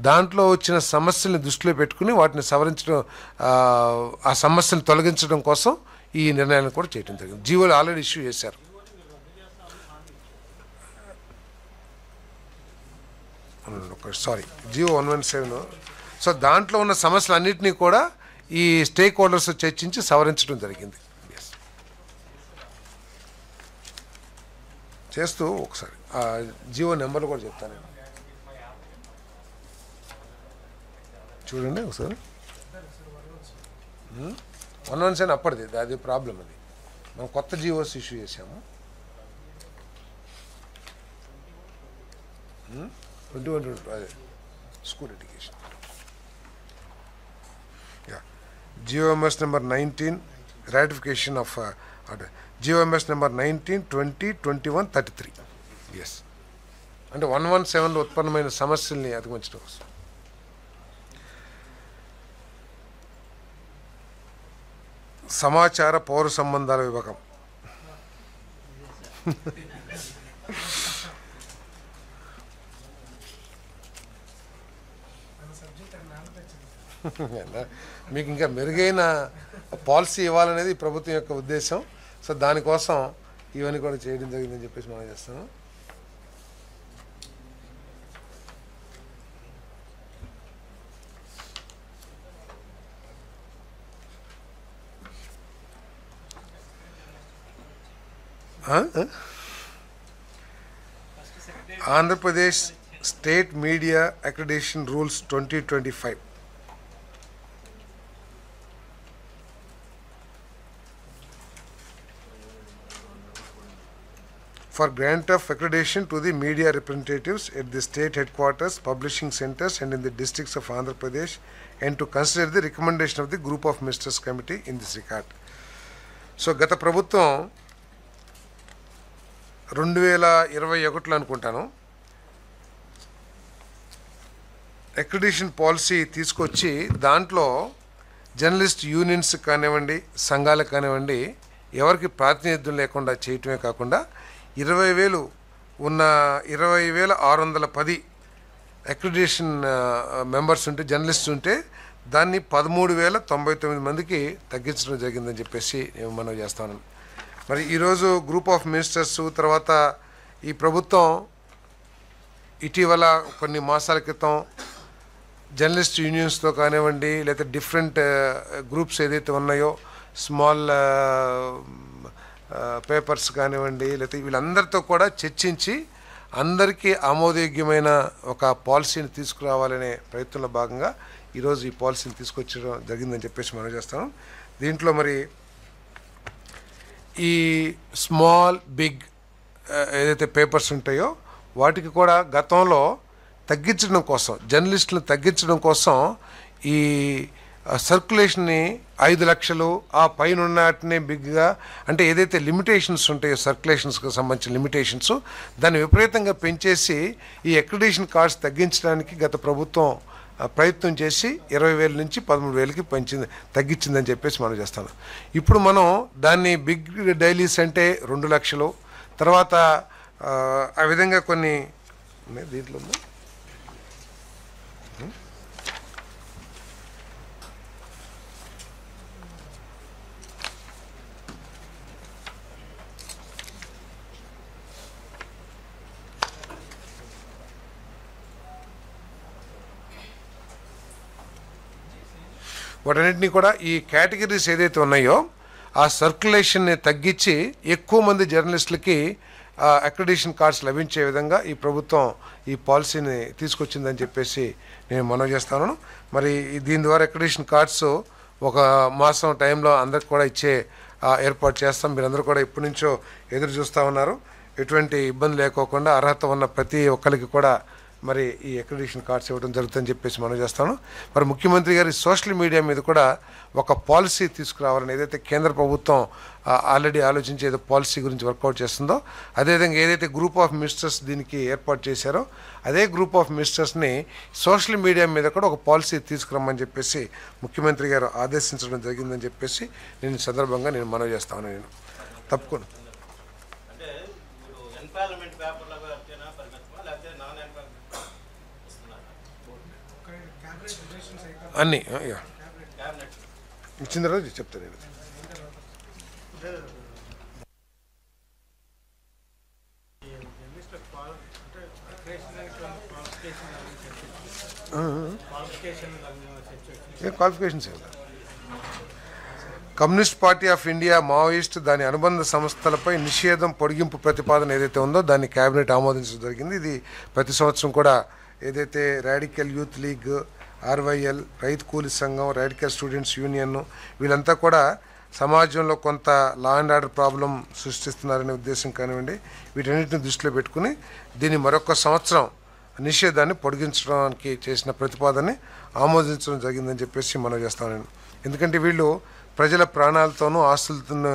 దాంట్లో వచ్చిన సమస్యల్ని దృష్టిలో పెట్టుకుని వాటిని సవరించడం, ఆ సమస్యను తొలగించడం కోసం ఈ నిర్ణయాలను కూడా చేయడం జరిగింది. జీవోలు ఆల్రెడీ ఇష్యూ చేశారు. జీవో 117. సో దాంట్లో ఉన్న సమస్యలన్నింటినీ కూడా ఈ స్టేక్ హోల్డర్స్ చర్చించి సవరించడం జరిగింది. చేస్తూ ఒకసారి జీవో నెంబర్లు కూడా చెప్తాను నేను, చూడండి ఒకసారి. 117 అప్పటిది, అది ప్రాబ్లం. అది మనం కొత్త జీవోస్ ఇష్యూ చేసాము. 21 అదే school education. GOMS number 19 ratification of GOMS number 19, 20, 21, 33. ఎస్ అంటే 117లో ఉత్పన్నమైన సమస్యల్ని అధిగమించడం కోసం. సమాచార పౌర సంబంధాల విభాగం మీకు ఇంకా మెరుగైన పాలసీ ఇవ్వాలనేది ప్రభుత్వం యొక్క ఉద్దేశం. సో దానికోసం ఇవన్నీ కూడా చేయడం జరిగిందని చెప్పేసి మనం చేస్తాను. Andhra Pradesh state media accreditation rules 2025. For grant of accreditation to the media representatives at the state headquarters, publishing centers and in the districts of Andhra Pradesh, and to consider the recommendation of the group of ministers committee in this regard. So gata ప్రభుత్వం 2021లో అనుకుంటాను accreditation policy తీసుకొచ్చి దాంట్లో journalist unions కానివ్వండి, సంఘాలకు కానివ్వండి, ఎవరికి ప్రాతినిధ్యం లేకుండా చేయటమే కాకుండా 20,000 ఉన్న 20,610 అక్రిడిటేషన్ మెంబర్స్ ఉంటే, జర్నలిస్ట్ ఉంటే దాన్ని 13,099 మందికి తగ్గించడం జరిగిందని చెప్పేసి మనం చేస్తాను. మరి ఈరోజు గ్రూప్ ఆఫ్ మినిస్టర్స్ తర్వాత ఈ ప్రభుత్వం ఇటీవల కొన్ని మాసాల క్రితం జర్నలిస్ట్ యూనియన్స్తో కానివ్వండి, లేకపోతే డిఫరెంట్ గ్రూప్స్ ఏదైతే ఉన్నాయో, స్మాల్ పేపర్స్ కానివ్వండి, లేకపోతే వీళ్ళందరితో కూడా చర్చించి అందరికీ ఆమోదయోగ్యమైన ఒక పాలసీని తీసుకురావాలనే ప్రయత్నంలో భాగంగా ఈరోజు ఈ పాలసీని తీసుకొచ్చడం జరిగిందని చెప్పేసి మనం చేస్తాం. దీంట్లో మరి ఈ స్మాల్ బిగ్ ఏదైతే పేపర్స్ ఉంటాయో వాటికి కూడా గతంలో తగ్గించడం కోసం, జర్నలిస్టులను తగ్గించడం కోసం ఈ సర్క్యులేషన్ని 5 లక్షలు ఆ పైన ఉన్నటినే బిగ్గా, అంటే ఏదైతే లిమిటేషన్స్ ఉంటాయో సర్క్యులేషన్స్కి సంబంధించిన లిమిటేషన్స్, దాన్ని విపరీతంగా పెంచేసి ఈ అక్రిడిటేషన్ కార్డ్స్ తగ్గించడానికి గత ప్రభుత్వం ప్రయత్నం చేసి 20,000 నుంచి 13,000కి తగ్గించిందని చెప్పేసి మనం చేస్తాం. ఇప్పుడు మనం దాన్ని బిగ్ డైలీస్ అంటే 2 లక్షలు, తర్వాత ఆ విధంగా కొన్ని దీంట్లో వాటన్నిటినీ కూడా ఈ కేటగిరీస్ ఏదైతే ఉన్నాయో ఆ సర్క్యులేషన్ని తగ్గించి ఎక్కువ మంది జర్నలిస్టులకి అక్రిడిటేషన్ కార్డ్స్ లభించే విధంగా ఈ ప్రభుత్వం ఈ పాలసీని తీసుకొచ్చిందని చెప్పేసి నేను మనవి చేస్తాను. మరి దీని ద్వారా అక్రిడిటేషన్ కార్డ్స్ 1 మాసం టైంలో అందరికి కూడా ఇచ్చే ఏర్పాటు చేస్తాం. మీరందరూ కూడా ఇప్పటి నుంచో ఎదురు చూస్తూ ఉన్నారు. ఎటువంటి ఇబ్బంది లేకోకుండా అర్హత ఉన్న ప్రతి ఒక్కరికి కూడా మరి ఈ అక్రిడిటేషన్ కార్డ్స్ ఇవ్వడం జరుగుతుందని చెప్పేసి మనం చేస్తాను. మరి ముఖ్యమంత్రి గారి సోషల్ మీడియా మీద కూడా ఒక పాలసీ తీసుకురావాలని ఏదైతే కేంద్ర ప్రభుత్వం ఆల్రెడీ ఆలోచించి ఏదో పాలసీ గురించి వర్కౌట్ చేస్తుందో, అదేవిధంగా ఏదైతే గ్రూప్ ఆఫ్ మినిస్టర్స్ దీనికి ఏర్పాటు చేశారో అదే గ్రూప్ ఆఫ్ మినిస్టర్స్ని సోషల్ మీడియా మీద కూడా ఒక పాలసీ తీసుకురమ్మని చెప్పేసి ముఖ్యమంత్రి గారు ఆదేశించడం జరిగిందని చెప్పేసి నేను సందర్భంగా నేను మనవి చేస్తాను. నేను తప్పకుండా అన్నీ ఇచ్చిన తర్వాత చెప్తాను నేను. ఏ qualifications Communist Party of India Maoist దాని అనుబంధ సంస్థలపై నిషేధం పొడిగింపు ప్రతిపాదన ఏదైతే ఉందో దాన్ని కేబినెట్ ఆమోదించడం జరిగింది. ఇది ప్రతి సంవత్సరం కూడా ఏదైతే రాడికల్ యూత్ లీగ్, RYL, రైతు కూలీ సంఘం, రాడికల్ స్టూడెంట్స్ యూనియన్ వీళ్ళంతా కూడా సమాజంలో కొంత లా అండ్ ఆర్డర్ ప్రాబ్లం సృష్టిస్తున్నారనే ఉద్దేశం కానివ్వండి, వీటన్నిటిని దృష్టిలో పెట్టుకుని దీన్ని మరొక సంవత్సరం నిషేధాన్ని పొడిగించడానికి చేసిన ప్రతిపాదనని ఆమోదించడం జరిగిందని చెప్పేసి మనం చేస్తాను నేను. ఎందుకంటే వీళ్ళు ప్రజల ప్రాణాలతోనూ ఆస్తులతోనూ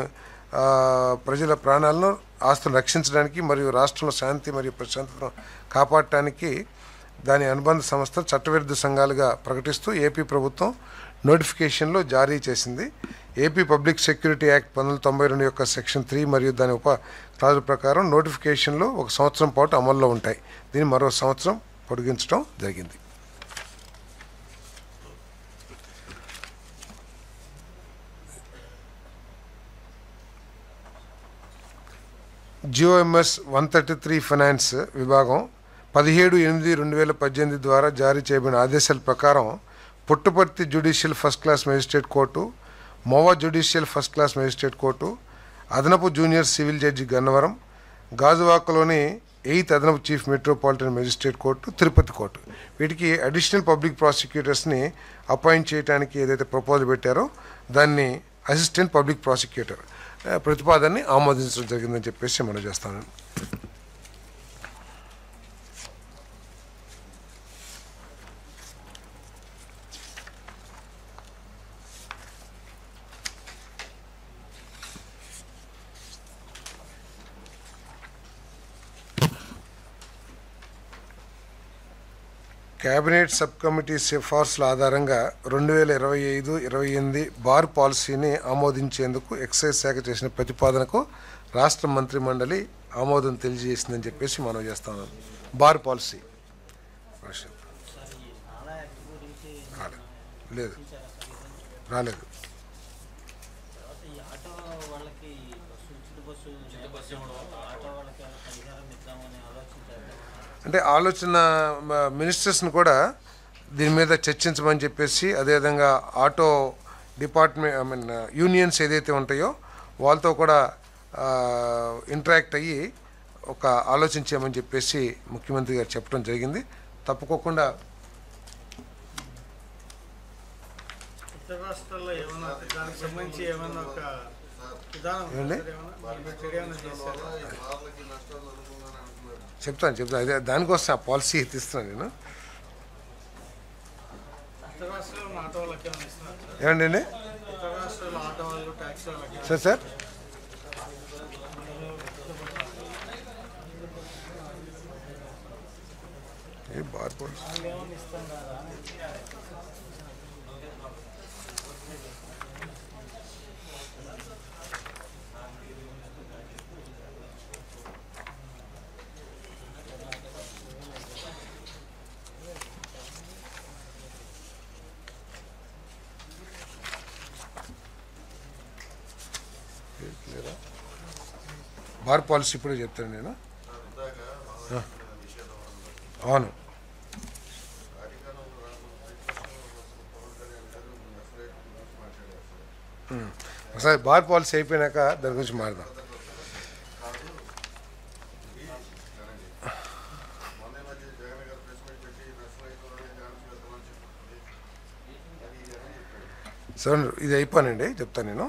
ప్రజల ప్రాణాలను ఆస్తులను రక్షించడానికి మరియు రాష్ట్రంలో శాంతి మరియు ప్రశాంతతను కాపాడటానికి దాని అనుబంధ సంస్థలు చట్టవిరుద్ధ సంఘాలుగా ప్రకటిస్తూ ఏపీ ప్రభుత్వం నోటిఫికేషన్లో జారీ చేసింది. ఏపీ పబ్లిక్ సెక్యూరిటీ యాక్ట్ 1992 యొక్క సెక్షన్ 3 మరియు దాని ఉప క్లాజుల ప్రకారం నోటిఫికేషన్లు 1 సంవత్సరం పాటు అమల్లో ఉంటాయి. దీన్ని మరో సంవత్సరం పొడిగించడం జరిగింది. GOMS 133 ఫైనాన్స్ విభాగం 17/8/2018 ద్వారా జారీ చేయబడిన ఆదేశాల ప్రకారం Puttaparthi judicial first class magistrate court, మోవా judicial first class magistrate court, అదనపు జూనియర్ సివిల్ జడ్జి గన్నవరం, గాజువాకలోని 8th అదనపు chief metropolitan magistrate court, Tirupati court వీటికి అడిషనల్ పబ్లిక్ ప్రాసిక్యూటర్స్ని అపాయింట్ చేయడానికి ఏదైతే ప్రపోజల్ పెట్టారో దాన్ని అసిస్టెంట్ పబ్లిక్ ప్రాసిక్యూటర్ ప్రతిపాదనని ఆమోదించడం జరిగిందని చెప్పేసి మనం చేస్తాను. కేబినెట్ సబ్ కమిటీ సిఫార్సుల ఆధారంగా 2025-28 బార్ పాలసీని ఆమోదించేందుకు ఎక్సైజ్ శాఖ చేసిన ప్రతిపాదనకు రాష్ట్ర మంత్రి మండలి ఆమోదం తెలియజేసిందని చెప్పేసి మనం చేస్తాం. బార్ పాలసీ లేదు, రాలేదు. అంటే ఆలోచన మినిస్టర్స్ని కూడా దీని మీద చర్చించమని చెప్పేసి, అదేవిధంగా ఆటో డిపార్ట్మెంట్ యూనియన్స్ ఏదైతే ఉంటాయో వాళ్ళతో కూడా ఇంటరాక్ట్ అయ్యి ఒక ఆలోచించామని చెప్పేసి ముఖ్యమంత్రి గారు చెప్పడం జరిగింది. తప్పుకోకుండా చెప్తాను అదే దానికోసం ఆ పాలసీ తీస్తున్నాను నేను. ఏమండి sir bar policy bar policy ఇప్పుడే చెప్తాను నేను. అవును, ఒకసారి బార్ పాలసీ అయిపోయినాక దాని గురించి మాట్లాడదాం. సార్ ఇది అయిపోయానండి, చెప్తాను నేను.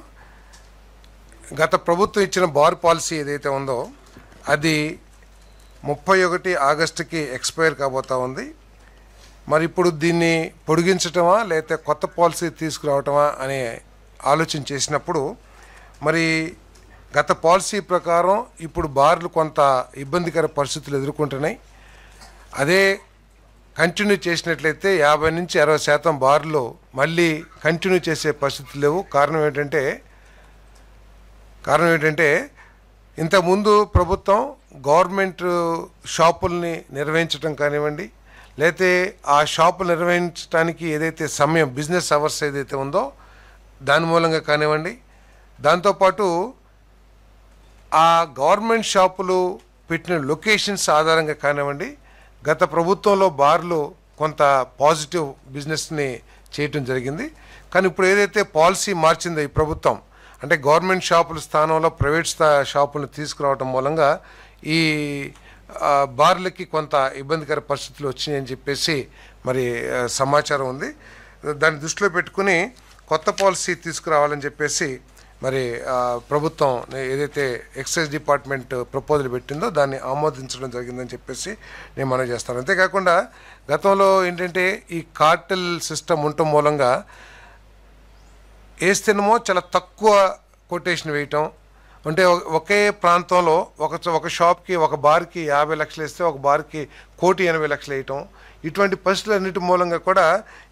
గత ప్రభుత్వం ఇచ్చిన బార్ పాలసీ ఏదైతే ఉందో అది 31 ఆగస్టుకి ఎక్స్పైర్ కాబోతా ఉంది. మరి ఇప్పుడు దీన్ని పొడిగించటమా లేకపోతే కొత్త పాలసీ తీసుకురావటమా అనే ఆలోచన చేసినప్పుడు, మరి గత పాలసీ ప్రకారం ఇప్పుడు బార్లు కొంత ఇబ్బందికర పరిస్థితులు ఎదుర్కొంటున్నాయి. అదే కంటిన్యూ చేసినట్లయితే 50 నుంచి 60% బార్లు మళ్ళీ కంటిన్యూ చేసే పరిస్థితులు లేవు. కారణం ఏంటంటే ఇంతకుముందు ప్రభుత్వం గవర్నమెంట్ షాపుల్ని నిర్వహించడం కానివ్వండి, లేకపోతే ఆ షాపులు నిర్వహించడానికి ఏదైతే సమయం బిజినెస్ అవర్స్ ఏదైతే ఉందో దాని మూలంగా కానివ్వండి, దాంతోపాటు ఆ గవర్నమెంట్ షాపులు పెట్టిన లొకేషన్స్ ఆధారంగా కానివ్వండి, గత ప్రభుత్వంలో బార్లు కొంత పాజిటివ్ బిజినెస్ని చేయటం జరిగింది. కానీ ఇప్పుడు ఏదైతే పాలసీ మార్చిందో ఈ ప్రభుత్వం, అంటే గవర్నమెంట్ షాపుల స్థానంలో ప్రైవేట్ షాపులను తీసుకురావటం మూలంగా ఈ బార్లకి కొంత ఇబ్బందికర పరిస్థితులు వచ్చినాయని చెప్పేసి మరి సమాచారం ఉంది. దాన్ని దృష్టిలో పెట్టుకుని కొత్త పాలసీ తీసుకురావాలని చెప్పేసి మరి ప్రభుత్వం ఏదైతే ఎక్సైజ్ డిపార్ట్మెంట్ ప్రపోజల్ పెట్టిందో దాన్ని ఆమోదించడం జరిగిందని చెప్పేసి నేను మనవి చేస్తాను. అంతేకాకుండా గతంలో ఏంటంటే ఈ కార్టెల్ సిస్టమ్ ఉండటం మూలంగా వేస్తేనేమో చాలా తక్కువ కొటేషన్ వేయటం, అంటే ఒకే ప్రాంతంలో ఒక షాప్కి ఒక బార్కి 50 లక్షలు వేస్తే ఒక బార్కి 1,80,00,000 వేయటం, ఇటువంటి పరిస్థితులన్నిటి మూలంగా కూడా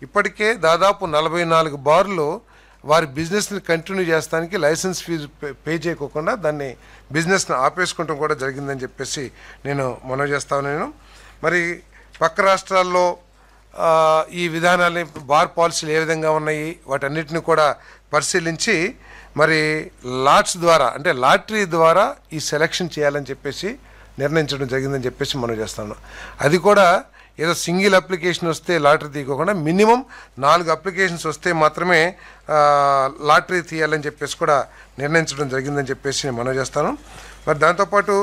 ఇప్పటికే దాదాపు 44 బార్లు వారి బిజినెస్ని కంటిన్యూ చేస్తానికి లైసెన్స్ ఫీజు పే చేయకోకుండా దాన్ని బిజినెస్ని ఆపేసుకుంటాం కూడా జరిగిందని చెప్పేసి నేను మనవి చేస్తాను. మరి పక్క రాష్ట్రాల్లో ఈ విధానాన్ని బార్ పాలసీలు ఏ విధంగా ఉన్నాయి వాటన్నిటిని కూడా పరిశీలించి మరి లాట్స్ ద్వారా అంటే లాటరీ ద్వారా ఈ సెలక్షన్ చేయాలని చెప్పేసి నిర్ణయించడం జరిగిందని చెప్పేసి మనం చేస్తాను. అది కూడా ఏదో సింగిల్ అప్లికేషన్ వస్తే లాటరీ తీయకుండా మినిమం 4 అప్లికేషన్స్ వస్తే మాత్రమే లాటరీ తీయాలని చెప్పేసి కూడా నిర్ణయించడం జరిగిందని చెప్పేసి నేను మనవి చేస్తాను. మరి దాంతోపాటు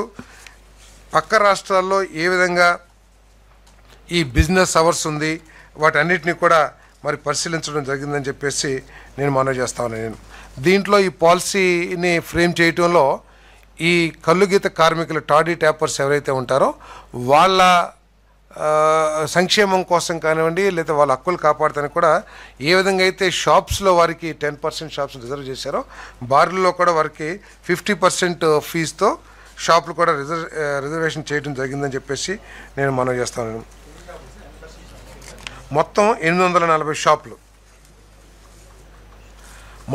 పక్క రాష్ట్రాల్లో ఏ విధంగా ఈ బిజినెస్ అవర్స్ ఉంది వాటన్నిటిని కూడా మరి పరిశీలించడం జరిగిందని చెప్పేసి నేను మనవి చేస్తాను. దీంట్లో ఈ పాలసీని ఫ్రేమ్ చేయటంలో ఈ కల్లుగీత కార్మికుల టాడీ ట్యాపర్స్ ఎవరైతే ఉంటారో వాళ్ళ సంక్షేమం కోసం కానివ్వండి, లేదా వాళ్ళ హక్కులు కాపాడతానికి కూడా ఏ విధంగా అయితే షాప్స్లో వారికి 10% షాప్స్ రిజర్వ్ చేశారో బార్లలో కూడా వారికి 50% ఫీజుతో షాపులు కూడా రిజర్వేషన్ చేయడం జరిగిందని చెప్పేసి నేను మనవి చేస్తాను. మొత్తం 840 షాపులు,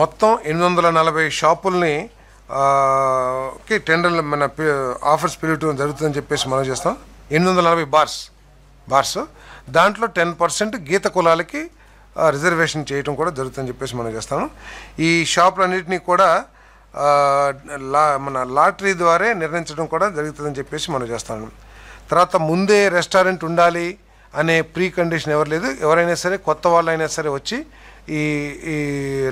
మొత్తం 840 షాపుల్ని టెండర్లు మన ఆఫర్స్ పిలవటం జరుగుతుందని చెప్పేసి మనం చేస్తాం. 840 బార్స్ దాంట్లో 10% గీత కులాలకి రిజర్వేషన్ చేయటం కూడా జరుగుతుందని చెప్పేసి మనం చేస్తాను. ఈ షాపులన్నింటినీ కూడా మన లాటరీ ద్వారా నిర్ణయించడం కూడా జరుగుతుందని చెప్పేసి మనం చేస్తాను. తర్వాత ముందే రెస్టారెంట్ ఉండాలి అనే ప్రీ కండిషన్ ఎవరు లేదు. ఎవరైనా సరే కొత్త వాళ్ళైనా సరే వచ్చి ఈ ఈ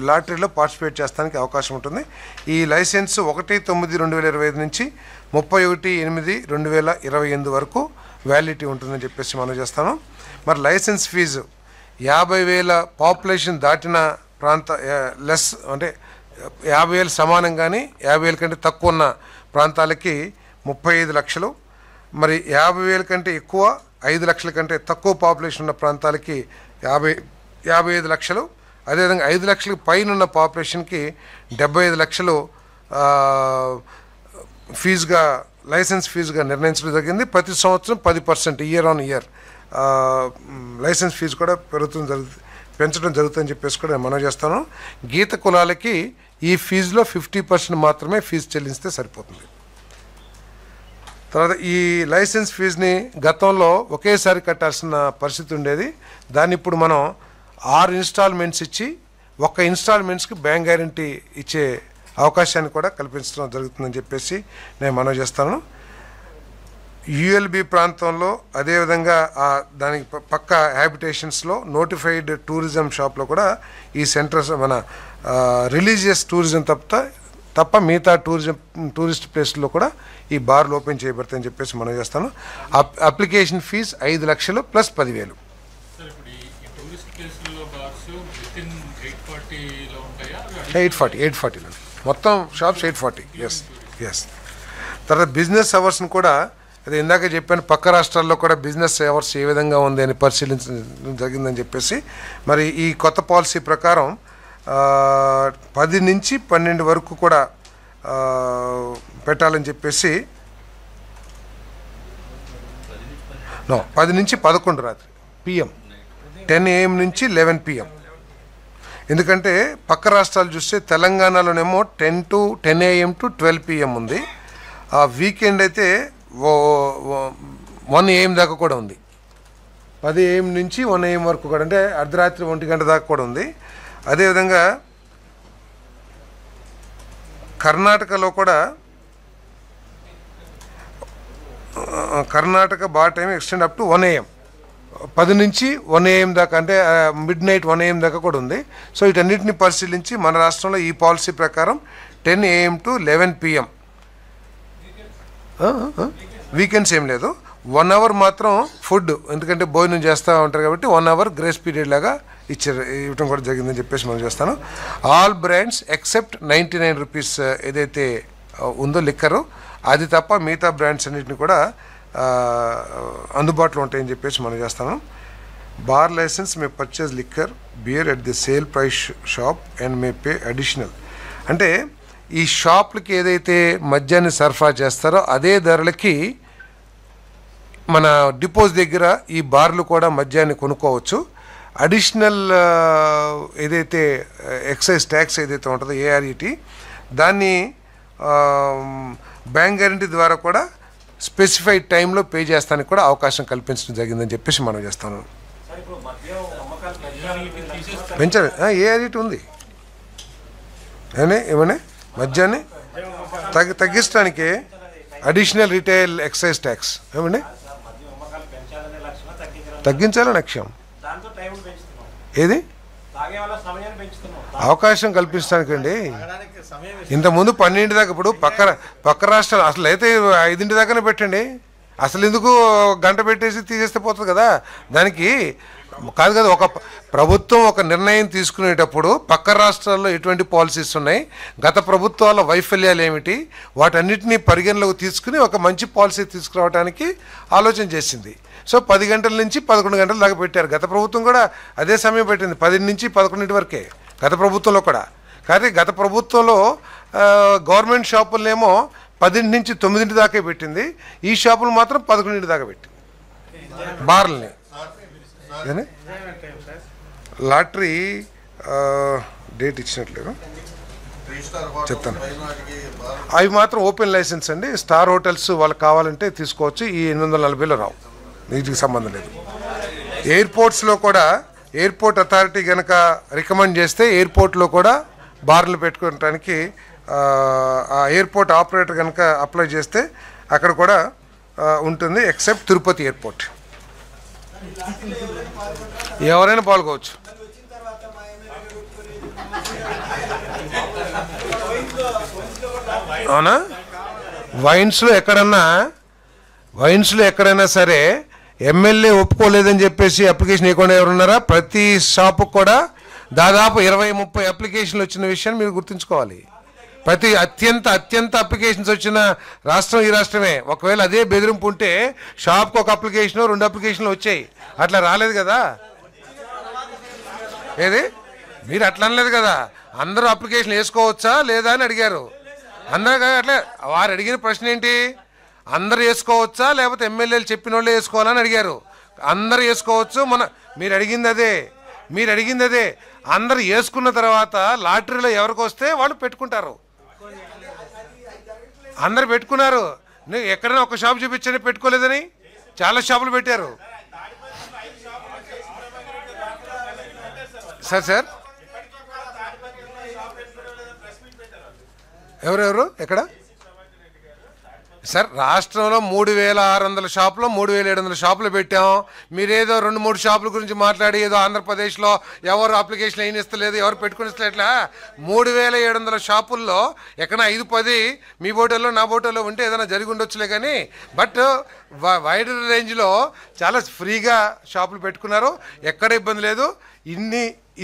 లాటరీలో పార్టిసిపేట్ చేస్తానికి అవకాశం ఉంటుంది. ఈ లైసెన్స్ 1/9/2025 నుంచి 31/8/2028 వరకు వ్యాలిడిటీ ఉంటుందని చెప్పేసి మనం చేస్తాను. మరి లైసెన్స్ ఫీజు 50,000 పాపులేషన్ దాటిన ప్రాంత లెస్ అంటే 50,000 సమానం కానీ 50,000 కంటే తక్కువ ఉన్న ప్రాంతాలకి 35 లక్షలు, మరి 50,000 కంటే ఎక్కువ 5 లక్షల కంటే తక్కువ పాపులేషన్ ఉన్న ప్రాంతాలకి 55 లక్షలు, అదేవిధంగా 5 లక్షలకు పైన ఉన్న పాపులేషన్కి 75 లక్షలు ఫీజుగా లైసెన్స్ ఫీజుగా నిర్ణయించడం జరిగింది. ప్రతి సంవత్సరం 10% year on year licence fee కూడా పెంచడం జరుగుతుందని చెప్పేసి కూడా మనం చేస్తాను. గీత కులాలకి ఈ ఫీజులో 50% మాత్రమే ఫీజు చెల్లిస్తే సరిపోతుంది. తర్వాత ఈ లైసెన్స్ ఫీజుని గతంలో ఒకేసారి కట్టాల్సిన పరిస్థితి ఉండేది. దాన్ని ఇప్పుడు మనం 6 ఇన్స్టాల్మెంట్స్ ఇచ్చి 1 ఇన్స్టాల్మెంట్స్కి బ్యాంక్ గ్యారంటీ ఇచ్చే అవకాశాన్ని కూడా కల్పించడం జరుగుతుందని చెప్పేసి నేను మనవి చేస్తాను. యుఎల్బి ప్రాంతంలో అదేవిధంగా దానికి పక్క హ్యాబిటేషన్స్లో నోటిఫైడ్ టూరిజం షాప్లో కూడా ఈ సెంటర్స్ మన రిలీజియస్ టూరిజం తప్ప మిగతా టూరిస్ట్ ప్లేస్లో కూడా ఈ బార్లు ఓపెన్ చేయబడతాయని చెప్పేసి మనం చేస్తాను. అప్లికేషన్ ఫీజు 5 లక్షలు ప్లస్ 10,000. 840 మొత్తం షాప్స్ 840. ఎస్. తర్వాత బిజినెస్ అవర్స్ని కూడా అదే ఇందాక చెప్పాను, పక్క రాష్ట్రాల్లో కూడా బిజినెస్ అవర్స్ ఏ విధంగా ఉంది అని పరిశీలించడం జరిగిందని చెప్పేసి, మరి ఈ కొత్త పాలసీ ప్రకారం 10 నుంచి 12 వరకు కూడా పెట్టాలని చెప్పేసి 10 నుంచి 11 రాత్రి PM 10 AM నుంచి 11 PM. ఎందుకంటే పక్క రాష్ట్రాలు చూస్తే తెలంగాణలోనేమో 10 to 10 AM to 12 PM ఉంది. ఆ వీకెండ్ అయితే 1 AM దాకా కూడా ఉంది. 10 AM నుంచి 1 AM వరకు కూడా, అంటే అర్ధరాత్రి 1 గంట దాకా కూడా ఉంది. అదేవిధంగా కర్ణాటకలో కూడా Karnataka bar time extend up to 1 AM, 10 నుంచి 1 AM దాకా, అంటే మిడ్ నైట్ 1 AM దాకా కూడా ఉంది. సో వీటన్నిటిని పరిశీలించి మన రాష్ట్రంలో ఈ పాలసీ ప్రకారం 10 AM to 11 PM, వీకెండ్స్ ఏం లేదు, 1 అవర్ మాత్రం ఫుడ్, ఎందుకంటే భోజనం చేస్తూ ఉంటారు కాబట్టి 1 అవర్ గ్రేస్ పీరియడ్ లాగా ఇవ్వటం కూడా జరిగిందని చెప్పేసి మనం చేస్తాను. ఆల్ బ్రాండ్స్ ఎక్సెప్ట్ 99 రూపీస్ ఏదైతే ఉందో లిక్కరు, అది తప్ప మిగతా బ్రాండ్స్ అన్నింటిని కూడా అందుబాటులో ఉంటాయని చెప్పేసి మనం చేస్తాను. Bar licence may purchase liquor beer at the sale price shop and may pay additional. అంటే ఈ షాప్లకి ఏదైతే మద్యాన్ని సరఫరా చేస్తారో అదే ధరలకి మన డిపోస్ దగ్గర ఈ బార్లు కూడా మద్యాన్ని కొనుక్కోవచ్చు. అడిషనల్ ఏదైతే ఎక్సైజ్ ట్యాక్స్ ఏదైతే ఉంటుందో ARET, దాన్ని బ్యాంక్ గ్యారంటీ ద్వారా కూడా స్పెసిఫైడ్ టైంలో పే చేస్తానికి కూడా అవకాశం కల్పించడం జరిగిందని చెప్పేసి మనం చేస్తాను. పెంచాలి, ARET ఉంది ఏమన్నా మద్యాన్ని తగ్గించడానికి అడిషనల్ రిటైల్ ఎక్సైజ్ ట్యాక్స్ ఏమండి తగ్గించాలని లక్ష్యం. ఏది అవకాశం కల్పించడానికండి. ఇంతకుముందు 12 దాకా, ఇప్పుడు పక్క రాష్ట్రాలు అసలు అయితే 5 దాకానే పెట్టండి. అసలు ఎందుకు గంట పెట్టేసి తీసేస్తే పోతుంది కదా. దానికి కాదు కదా, ఒక ప్రభుత్వం ఒక నిర్ణయం తీసుకునేటప్పుడు పక్క రాష్ట్రాల్లో ఎటువంటి పాలసీస్ ఉన్నాయి, గత ప్రభుత్వాల వైఫల్యాలు ఏమిటి, వాటన్నిటినీ పరిగణలోకి తీసుకుని ఒక మంచి పాలసీ తీసుకురావడానికి ఆలోచన చేసింది. సో 10 గంటల నుంచి 11 గంటల దాకా పెట్టారు. గత ప్రభుత్వం కూడా అదే సమయం పెట్టింది, 10 నుంచి 11 వరకే గత ప్రభుత్వంలో కూడా. కానీ గత ప్రభుత్వంలో గవర్నమెంట్ షాపులనేమో 10 నుంచి 9 దాకా పెట్టింది, ఈ షాపులు మాత్రం 11 దాకా పెట్టింది బార్లని. లాటరీ డేట్ ఇచ్చినట్లేదు చెప్తాను. అవి మాత్రం ఓపెన్ లైసెన్స్ అండి. స్టార్ హోటల్స్ వాళ్ళకి కావాలంటే తీసుకోవచ్చు, ఈ 840లో రావు, వీటికి సంబంధం లేదు. ఎయిర్పోర్ట్స్లో కూడా ఎయిర్పోర్ట్ అథారిటీ కనుక రికమెండ్ చేస్తే ఎయిర్పోర్ట్లో కూడా బార్లు పెట్టుకోవడానికి ఆ ఎయిర్పోర్ట్ ఆపరేటర్ కనుక అప్లై చేస్తే అక్కడ కూడా ఉంటుంది, ఎక్సెప్ట్ తిరుపతి ఎయిర్పోర్ట్. ఎవరైనా పాల్గొవచ్చు. అవునా? వైన్స్లో ఎక్కడైనా సరే ఎమ్మెల్యే ఒప్పుకోలేదని చెప్పేసి అప్లికేషన్ ఇవ్వకుండా ఎవరున్నారా? ప్రతి షాపుకు కూడా దాదాపు 20-30 అప్లికేషన్లు వచ్చిన విషయాన్ని మీరు గుర్తుంచుకోవాలి. ప్రతి అత్యంత అప్లికేషన్స్ వచ్చిన రాష్ట్రం ఈ రాష్ట్రమే. ఒకవేళ అదే బెదిరింపు ఉంటే షాప్కి ఒక అప్లికేషన్ 2 అప్లికేషన్లు వచ్చాయి. అట్లా రాలేదు కదా. ఏది మీరు అట్లా అనలేదు కదా. అందరూ అప్లికేషన్ వేసుకోవచ్చా లేదా అని అడిగారు. అందరూ అట్లా వారు అడిగిన ప్రశ్న ఏంటి? అందరు వేసుకోవచ్చా లేకపోతే ఎమ్మెల్యేలు చెప్పిన వాళ్ళే వేసుకోవాలని అడిగారు. అందరు వేసుకోవచ్చు. మీరు అడిగింది అదే. అందరు వేసుకున్న తర్వాత లాటరీలో ఎవరికి వస్తే వాళ్ళు పెట్టుకుంటారు. అందరు పెట్టుకున్నారు. నువ్వు ఎక్కడైనా ఒక షాప్ చూపించని పెట్టుకోలేదని చాలా షాపులు పెట్టారు. సార్ ఎవరెవరు ఎక్కడ సార్? రాష్ట్రంలో 3600 షాపులు 3700 షాపులు పెట్టాం. మీరేదో 2-3 షాపుల గురించి మాట్లాడి ఏదో ఆంధ్రప్రదేశ్లో ఎవరు అప్లికేషన్ అయిన ఇస్తలేదు, ఎవరు పెట్టుకుని ఇస్తలేట్లా. 3700 షాపుల్లో ఎక్కడ 5-10 మీ బోటల్లో నా బోటల్లో ఉంటే ఏదైనా జరిగి ఉండొచ్చులే. కానీ బట్ వైడ్ రేంజ్లో చాలా ఫ్రీగా షాపులు పెట్టుకున్నారు. ఎక్కడ ఇబ్బంది లేదు.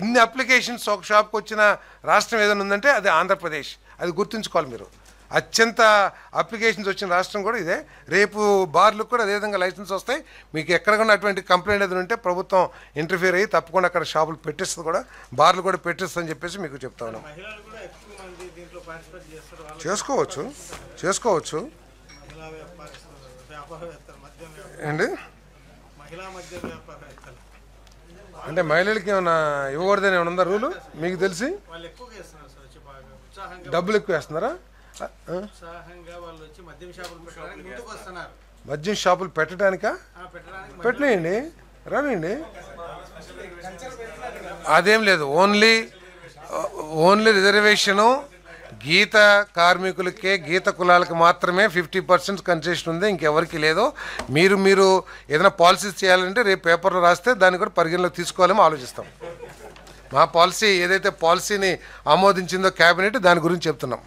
ఇన్ని అప్లికేషన్స్ ఒక షాప్కి వచ్చిన రాష్ట్రం ఏదైనా ఉందంటే అది ఆంధ్రప్రదేశ్. అది గుర్తుంచుకోవాలి మీరు. అత్యంత అప్లికేషన్స్ వచ్చిన రాష్ట్రం కూడా ఇదే. రేపు బార్లకు కూడా అదేవిధంగా లైసెన్స్ వస్తాయి. మీకు ఎక్కడికన్నా అటువంటి కంప్లైంట్ ఏదైనా ఉంటే ప్రభుత్వం ఇంటర్ఫియర్ అయ్యి తప్పకుండా అక్కడ షాపులు పెట్టిస్తుంది, కూడా బార్లు కూడా పెట్టిస్తుందని చెప్పేసి మీకు చెప్తా ఉన్నాం. చేసుకోవచ్చు అండి. అంటే మహిళలకి ఏమైనా ఇవ్వకూడదని ఏమైనా ఉందా రూలు? మీకు తెలిసి డబ్బులు ఎక్కువ వేస్తున్నారా? మద్యం షాపులు పెట్టడానికా? పెట్టలేయండి, రానియండి. అదేం లేదు. ఓన్లీ రిజర్వేషను గీత కార్మికులకే, గీత కులాలకు మాత్రమే 50% కన్సెషన్ ఉంది. ఇంకెవరికి లేదు. మీరు ఏదైనా పాలసీస్ చేయాలంటే రేపు పేపర్లో రాస్తే దాన్ని కూడా పరిగణలోకి తీసుకోవాలేమో ఆలోచిస్తాం. మా పాలసీ ఏదైతే పాలసీని ఆమోదించిందో క్యాబినెట్, దాని గురించి చెప్తున్నాం.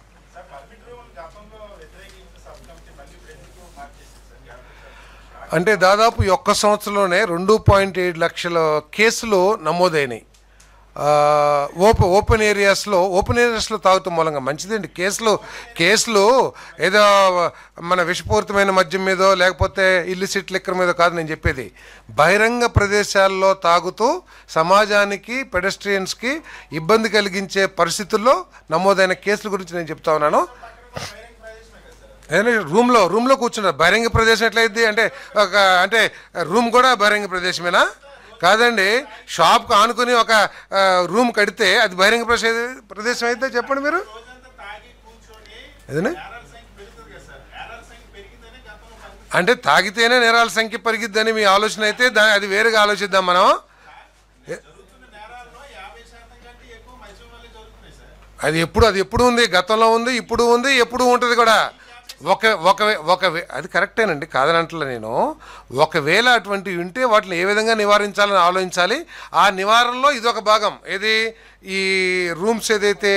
అంటే దాదాపు ఒక్క సంవత్సరంలోనే 2.7 లక్షల కేసులు నమోదైనాయి. ఓపెన్ ఏరియాస్లో తాగుతాం మూలంగా మంచిదండి. కేసులు ఏదో మన విషపూరితమైన మద్యం మీదో లేకపోతే ఇల్లిసిట్ లిక్కర్ మీదో కాదు నేను చెప్పేది. బహిరంగ ప్రదేశాల్లో తాగుతూ సమాజానికి, పెడస్ట్రియన్స్కి ఇబ్బంది కలిగించే పరిస్థితుల్లో నమోదైన కేసుల గురించి నేను చెప్తా ఉన్నాను. రూమ్లో కూర్చున్నారు. బహిరంగ ప్రదేశం ఎట్లయిద్ది అంటే రూమ్ కూడా బహిరంగ ప్రదేశమేనా? కాదండి. షాప్కి ఆనుకుని ఒక రూమ్ కడితే అది బహిరంగ ప్రదేశం అయితే చెప్పండి మీరు. ఏదైనా అంటే తాగితేనే నేరాల సంఖ్య పెరిగిద్దని మీ ఆలోచన అయితే అది వేరుగా ఆలోచిద్దాం మనం. అది ఎప్పుడు ఉంది, గతంలో ఉంది, ఇప్పుడు ఉంది, ఎప్పుడు ఉంటుంది కూడా. అది కరెక్టేనండి, కాదని అంటలే నేను. ఒకవేళ అటువంటివి ఉంటే వాటిని ఏ విధంగా నివారించాలని ఆలోచించాలి. ఆ నివారణలో ఇదొక భాగం. ఏది? ఈ రూమ్స్ ఏదైతే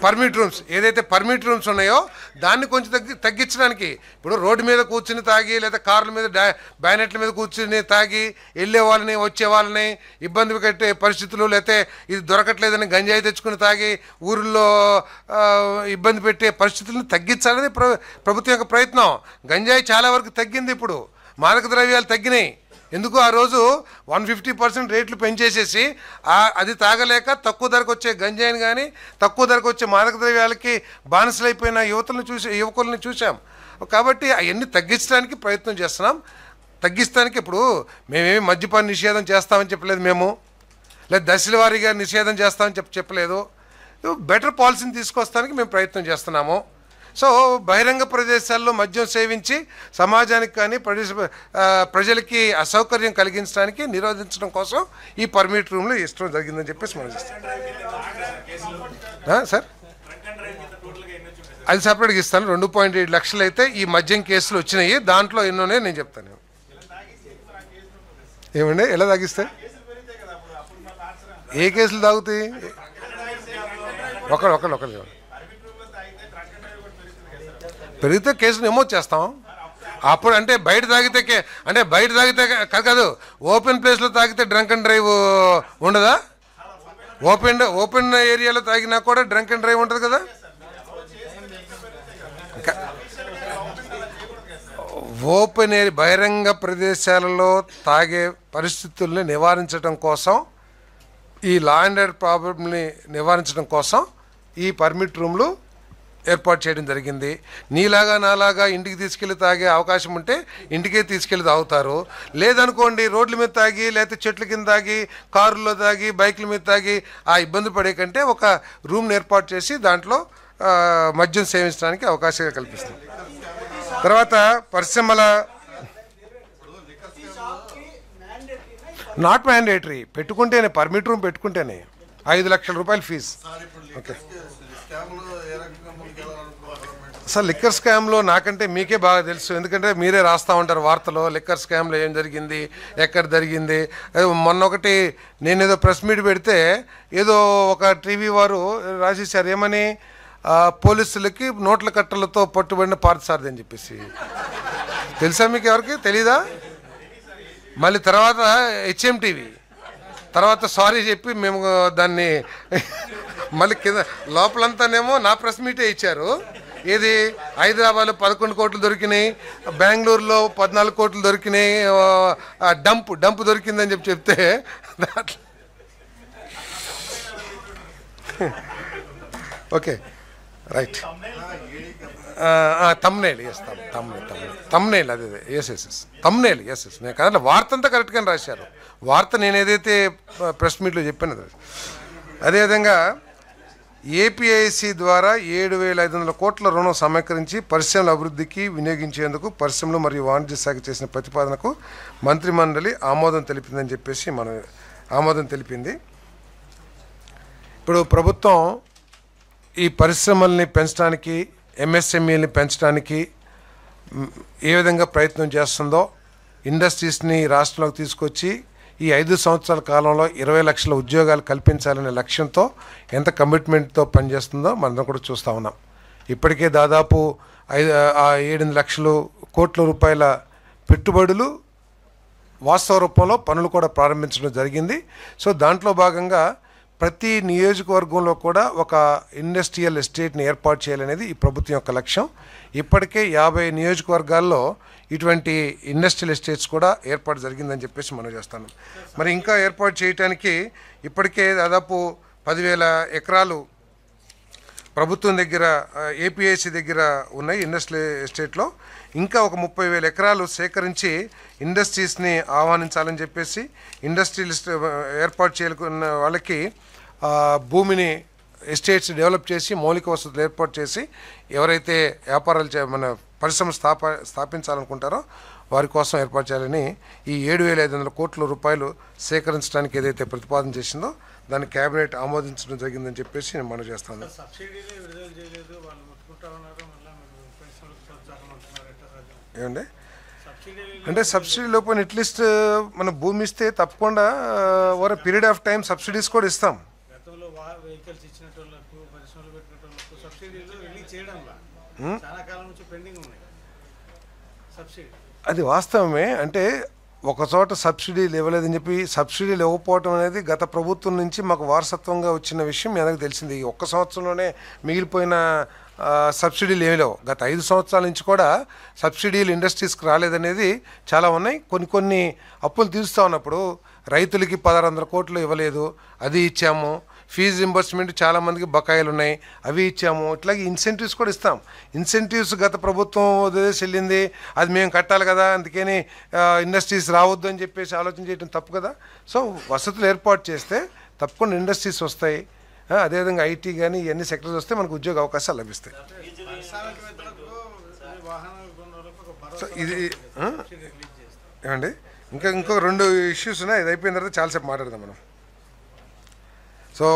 పర్మిట్ రూమ్స్ ఉన్నాయో దాన్ని కొంచెం తగ్గించడానికి. ఇప్పుడు రోడ్డు మీద కూర్చుని తాగి లేదా కార్ల మీద బ్యానెట్ల మీద కూర్చుని తాగి వెళ్ళే వాళ్ళని, వచ్చే వాళ్ళని ఇబ్బంది పెట్టే పరిస్థితులు, లేకపోతే ఇది దొరకట్లేదని గంజాయి తెచ్చుకుని తాగి ఊరిలో ఇబ్బంది పెట్టే పరిస్థితులను తగ్గించాలని ప్రభుత్వం యొక్క ప్రయత్నం. గంజాయి చాలా వరకు తగ్గింది. ఇప్పుడు మాదక ద్రవ్యాలు తగ్గినాయి. ఎందుకు? ఆ రోజు 150% రేట్లు పెంచేసేసి అది తాగలేక తక్కువ ధరకు వచ్చే గంజాయిని కానీ, తక్కువ ధరకు వచ్చే మాదక ద్రవ్యాలకి బానిసలైపోయిన యువకులను చూసాం. కాబట్టి అవన్నీ తగ్గించడానికి ప్రయత్నం చేస్తున్నాం. తగ్గిస్తానికి ఇప్పుడు మేమేమి మద్యపాన నిషేధం చేస్తామని చెప్పలేదు, మేము లేదా దశల వారీగా నిషేధం చేస్తామని చెప్పలేదు. బెటర్ పాలసీని తీసుకొస్తానికి మేము ప్రయత్నం చేస్తున్నాము. సో బహిరంగ ప్రదేశాల్లో మద్యం సేవించి సమాజానికి కానీ ప్రజలకి అసౌకర్యం కలిగించడానికి, నిరోధించడం కోసం ఈ పర్మిట్ రూమ్లో ఇష్టం జరిగిందని చెప్పేసి మనం చేస్తాం. సార్ అది సపరేట్గా ఇస్తాను. 2.7 లక్షలు అయితే ఈ మద్యం కేసులు వచ్చినాయి. దాంట్లో ఎన్నోనే నేను చెప్తాను. ఏమండి ఎలా తాగిస్తాయి? ఏ కేసులు తాగుతాయి? ఒకళ్ళు పెరిగితే కేసులు నమోదు చేస్తాం. అప్పుడు అంటే బయట తాగితే కాదు ఓపెన్ ప్లేస్లో తాగితే డ్రంక్ అండ్ డ్రైవ్ ఉండదా? ఓపెన్ ఏరియాలో తాగినా కూడా డ్రంక్ అండ్ డ్రైవ్ ఉంటుంది కదా. ఓపెన్ ఏరియా బహిరంగ ప్రదేశాలలో తాగే పరిస్థితుల్ని నివారించడం కోసం, ఈ లా అండ్ ఆర్డర్ ప్రాబ్లంని నివారించడం కోసం ఈ పర్మిట్ రూమ్లు ఏర్పాటు చేయడం జరిగింది. నీలాగా నాలాగా ఇంటికి తీసుకెళ్ళి తాగే అవకాశం ఉంటే ఇంటికే తీసుకెళ్ళి తాగుతారు. లేదనుకోండి రోడ్ల మీద తాగి, లేకపోతే చెట్ల కింద తాగి, కారుల్లో తాగి, బైకుల మీద తాగి ఆ ఇబ్బంది పడే కంటే ఒక రూమ్ని ఏర్పాటు చేసి దాంట్లో మద్యం సేవించడానికి అవకాశం కల్పిస్తుంది. తర్వాత పరిశ్రమల నాట్ మ్యాండేటరీ పెట్టుకుంటేనే, పర్మిట్ రూమ్ పెట్టుకుంటేనే 5 లక్షల రూపాయలు ఫీజు. ఓకే సార్, లిక్కర్ స్కామ్లో నాకంటే మీకే బాగా తెలుసు, ఎందుకంటే మీరే రాస్తూ ఉంటారు వార్తలో లిక్కర్ స్కామ్లో ఏం జరిగింది, ఎక్కడ జరిగింది. మొన్న ఒకటి నేనేదో ప్రెస్ మీట్ పెడితే ఏదో ఒక టీవీ వారు రాసేసారు, ఏమని పోలీసులకి నోట్ల కట్టలతో పట్టుబడిన పార్థసారథి అని చెప్పేసి. తెలుసా మీకు? ఎవరికి తెలీదా? మళ్ళీ తర్వాత HMTV తర్వాత సారీ చెప్పి మేము దాన్ని మళ్ళీ కింద లోపలంతానేమో నా ప్రెస్ మీటే ఇచ్చారు. ఏది హైదరాబాద్లో 11 కోట్లు దొరికినాయి, బెంగళూరులో 14 కోట్లు దొరికినాయి, డంప్ దొరికిందని చెప్తే దాంట్లో ఓకే రైట్ తమ్నేల్ చేస్తాం. తమ్నేల్ అదే ఎస్ తమ్నేల్ ఎస్ నేను కదా వార్త అంతా కరెక్ట్గానే రాశారు. వార్త నేను ఏదైతే ప్రెస్ మీట్లో చెప్పాను. అదేవిధంగా ఏపీఐసి ద్వారా 7,500 కోట్ల రుణం సమీకరించి పరిశ్రమల అభివృద్ధికి వినియోగించేందుకు పరిశ్రమలు మరియు వాణిజ్య శాఖ చేసిన ప్రతిపాదనకు మంత్రిమండలి ఆమోదం తెలిపిందని చెప్పేసి ఆమోదం తెలిపింది. ఇప్పుడు ప్రభుత్వం ఈ పరిశ్రమల్ని పెంచడానికి, MSMEని పెంచడానికి ఏ విధంగా ప్రయత్నం చేస్తుందో, ఇండస్ట్రీస్ని రాష్ట్రంలోకి తీసుకొచ్చి ఈ 5 సంవత్సరాల కాలంలో 20 లక్షల ఉద్యోగాలు కల్పించాలనే లక్ష్యంతో ఎంత కమిట్మెంట్తో పనిచేస్తుందో మనం కూడా చూస్తూ ఉన్నాం. ఇప్పటికే దాదాపు 7 లక్షల కోట్ల రూపాయల పెట్టుబడులు వాస్తవ రూపంలో పనులు కూడా ప్రారంభించడం జరిగింది. సో దాంట్లో భాగంగా ప్రతి నియోజకవర్గంలో కూడా ఒక ఇండస్ట్రియల్ ఎస్టేట్ని ఏర్పాటు చేయాలనేది ఈ ప్రభుత్వం యొక్క లక్ష్యం. ఇప్పటికే 50 నియోజకవర్గాల్లో ఇటువంటి ఇండస్ట్రియల్ ఎస్టేట్స్ కూడా ఏర్పాటు జరిగిందని చెప్పేసి మనం చేస్తాను. మరి ఇంకా ఏర్పాటు చేయడానికి ఇప్పటికే దాదాపు 10,000 ఎకరాలు ప్రభుత్వం దగ్గర, ఏపీఐసి దగ్గర ఉన్నాయి ఇండస్ట్రియల్ ఎస్టేట్లో. ఇంకా ఒక 30,000 ఎకరాలు సేకరించి ఇండస్ట్రీస్ని ఆహ్వానించాలని చెప్పేసి, ఇండస్ట్రియల్ ఏర్పాటు చేయాలనుకున్న వాళ్ళకి భూమిని ఎస్టేట్స్ డెవలప్ చేసి మౌలిక వసతులు ఏర్పాటు చేసి ఎవరైతే వ్యాపారాలు మన పరిశ్రమ స్థాపించాలనుకుంటారో వారి కోసం ఏర్పాటు చేయాలని ఈ 7,500 కోట్ల రూపాయలు సేకరించడానికి ఏదైతే ప్రతిపాదన చేసిందో దాన్ని కేబినెట్ ఆమోదించడం జరిగిందని చెప్పేసి మనం చేస్తాను. ఏమండి అంటే సబ్సిడీ లోపల అట్లీస్ట్ మన భూమి ఇస్తే తప్పకుండా over period of time subsidies కూడా ఇస్తాం. అది వాస్తవమే. అంటే ఒక చోట సబ్సిడీలు ఇవ్వలేదని చెప్పి సబ్సిడీలు ఇవ్వకపోవటం అనేది గత ప్రభుత్వం నుంచి మాకు వారసత్వంగా వచ్చిన విషయం మీ అందరికీ తెలిసింది. ఈ ఒక్క సంవత్సరంలోనే మిగిలిపోయిన సబ్సిడీలు ఏమీ లేవు. గత 5 సంవత్సరాల నుంచి కూడా సబ్సిడీలు ఇండస్ట్రీస్కి రాలేదనేది చాలా ఉన్నాయి. కొన్ని అప్పులు తీరుస్తూ ఉన్నప్పుడు రైతులకి 1,600 కోట్లు ఇవ్వలేదు, అది ఇచ్చాము. ఫీజు రింబర్స్మెంట్ చాలామందికి బకాయిలు ఉన్నాయి, అవి ఇచ్చాము. ఇట్లాగే ఇన్సెంటివ్స్ కూడా ఇస్తాం. ఇన్సెంటివ్స్ గత ప్రభుత్వం వదిలేసి వెళ్ళింది, అది మేము కట్టాలి కదా, అందుకని ఇండస్ట్రీస్ రావద్దు అని చెప్పేసి ఆలోచన చేయడం తప్పు కదా. సో వసతులు ఏర్పాటు చేస్తే తప్పకుండా ఇండస్ట్రీస్ వస్తాయి. అదేవిధంగా ఐటీ కానీ ఇవన్నీ సెక్టర్స్ వస్తే మనకు ఉద్యోగ అవకాశాలు లభిస్తాయి. సో ఇది ఏమండి ఇంకో 2 ఇష్యూస్ ఉన్నాయి. ఇది అయిపోయిన తర్వాత చాలాసేపు మాట్లాడదాం మనం. సో